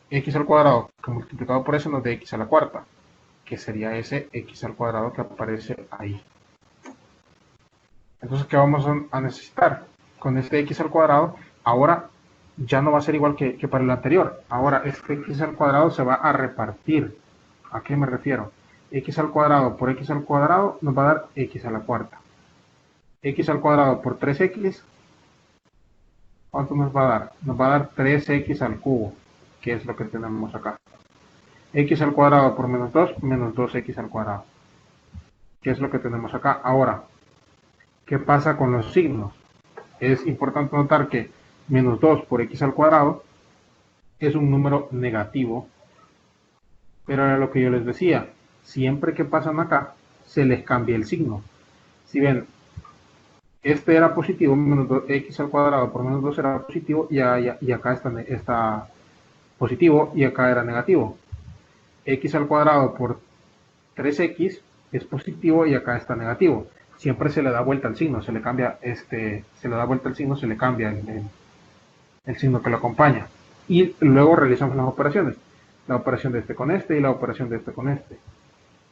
x al cuadrado, que multiplicado por ese nos dé x a la cuarta, que sería ese x al cuadrado que aparece ahí. Entonces, ¿qué vamos a necesitar? Con este x al cuadrado, ahora ya no va a ser igual que para el anterior. Ahora este x al cuadrado se va a repartir. ¿A qué me refiero? X al cuadrado por x al cuadrado nos va a dar x a la cuarta. X al cuadrado por 3x, ¿cuánto nos va a dar? Nos va a dar 3x al cubo, que es lo que tenemos acá. X al cuadrado por menos 2, menos 2x al cuadrado, que es lo que tenemos acá. Ahora, ¿qué pasa con los signos? Es importante notar que menos 2 por x al cuadrado es un número negativo, pero era lo que yo les decía, siempre que pasan acá, se les cambia el signo. Si ven, este era positivo, menos 2x al cuadrado por menos 2 era positivo, y acá está positivo, y acá era negativo. X al cuadrado por 3x es positivo, y acá está negativo. Siempre se le da vuelta al signo, se le cambia se le da vuelta al signo, se le cambia el signo que lo acompaña. Y luego realizamos las operaciones. La operación de este con este y la operación de este con este.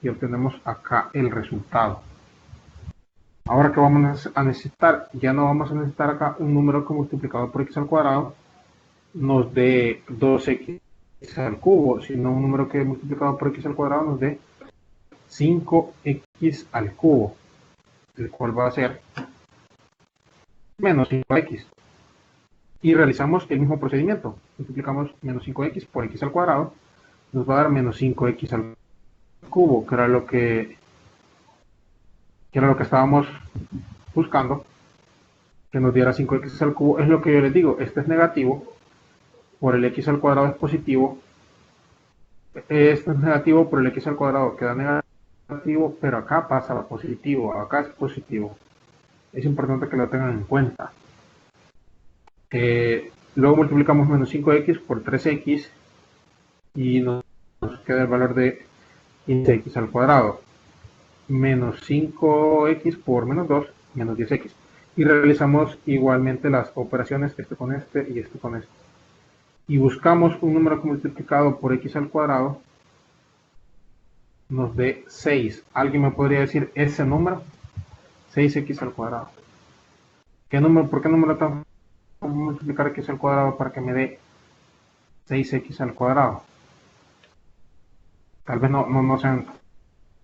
Y obtenemos acá el resultado. Ahora, ¿qué vamos a necesitar? Ya no vamos a necesitar acá un número que multiplicado por x al cuadrado nos dé 2x al cubo, sino un número que multiplicado por x al cuadrado nos dé 5x al cubo, el cual va a ser menos 5x. Y realizamos el mismo procedimiento. Multiplicamos menos 5x por x al cuadrado, nos va a dar menos 5x al cubo, que era lo que estábamos buscando, que nos diera 5x al cubo. Es lo que yo les digo, este es negativo, por el x al cuadrado es positivo, este es negativo, por el x al cuadrado queda negativo, pero acá pasa a positivo, acá es positivo. Es importante que lo tengan en cuenta. Luego multiplicamos menos 5x por 3x y nos queda el valor de 15x al cuadrado. Menos 5x por menos 2, menos 10x. Y realizamos igualmente las operaciones, este con este y este con este. Y buscamos un número que multiplicado por x al cuadrado nos dé 6. ¿Alguien me podría decir ese número? 6x al cuadrado. ¿Por qué número tengo que multiplicar x al cuadrado para que me dé 6x al cuadrado? Tal vez no se han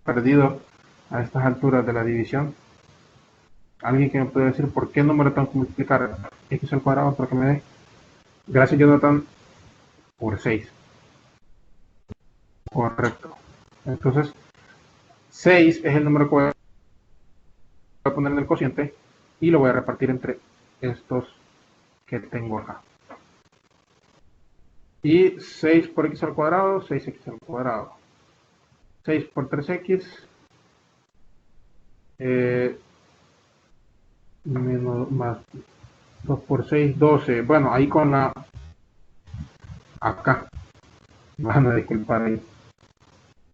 perdido a estas alturas de la división. ¿Alguien que me puede decir por qué número tengo que multiplicar x al cuadrado para que me dé? Gracias, Jonathan, por 6. Correcto. Entonces, 6 es el número que voy a poner en el cociente y lo voy a repartir entre estos que tengo acá. Y 6 por x al cuadrado, 6x al cuadrado. 6 por 3x, menos más 2 por 6, 12. Bueno, ahí con la... Acá. Van a disculpar ahí.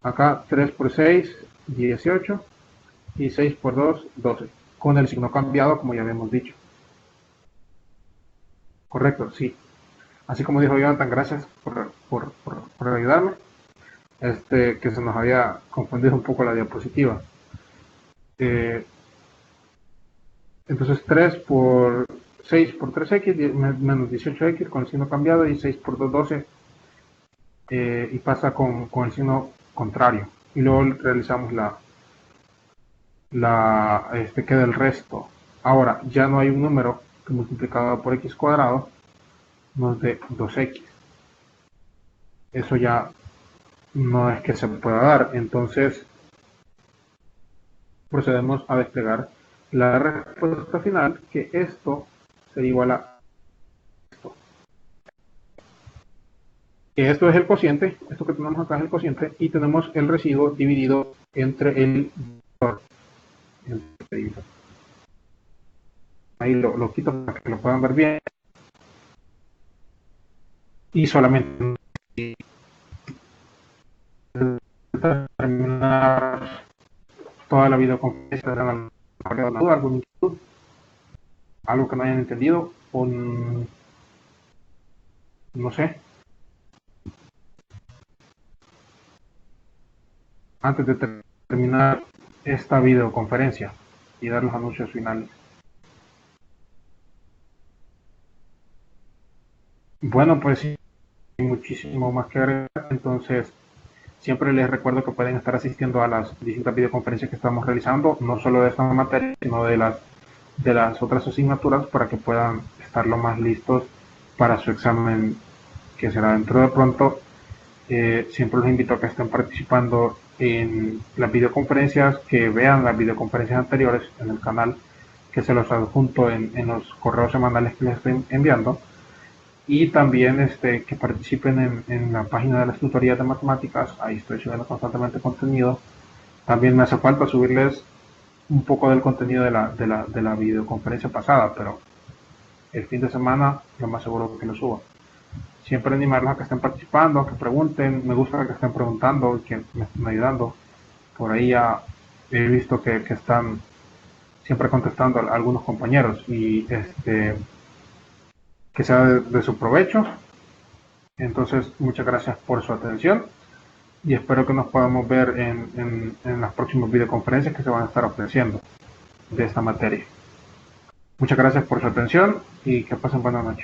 Acá 3 por 6, 18. Y 6 por 2, 12. Con el signo cambiado, como ya habíamos dicho. Correcto, sí. Así como dijo Jonathan, gracias por ayudarme. Que se nos había confundido un poco la diapositiva. Entonces 3 por 6 por 3x menos 18x con el signo cambiado, y 6 por 2, 12, y pasa con el signo contrario. Y luego realizamos queda el resto. Ahora ya no hay un número que multiplicado por x cuadrado nos dé 2x. Eso ya no es que se pueda dar. Entonces procedemos a desplegar la respuesta final, que esto sería igual a esto. Que esto es el cociente, esto que tenemos acá es el cociente, y tenemos el residuo dividido entre el divisor. Ahí lo quito para que lo puedan ver bien. Y solamente terminar toda la videoconferencia, tendrán alguna duda, alguna inquietud, algo que no hayan entendido, o no sé. Antes de terminar esta videoconferencia y dar los anuncios finales. Bueno, pues sí, muchísimo más que agregar. Entonces, siempre les recuerdo que pueden estar asistiendo a las distintas videoconferencias que estamos realizando, no solo de esta materia, sino de las otras asignaturas, para que puedan estar lo más listos para su examen, que será dentro de pronto. Siempre los invito a que estén participando en las videoconferencias, que vean las videoconferencias anteriores en el canal, que se los adjunto en los correos semanales que les estoy enviando, y también que participen en la página de las tutorías de matemáticas. Ahí estoy subiendo constantemente contenido. También me hace falta subirles un poco del contenido de la videoconferencia pasada, pero el fin de semana lo más seguro que lo suba. Siempre animarlos a que estén participando, a que pregunten. Me gusta que estén preguntando y que me estén ayudando. Por ahí ya he visto que están siempre contestando a algunos compañeros, y que sea de su provecho. Entonces, muchas gracias por su atención y espero que nos podamos ver en las próximas videoconferencias que se van a estar ofreciendo de esta materia. Muchas gracias por su atención y que pasen buena noche.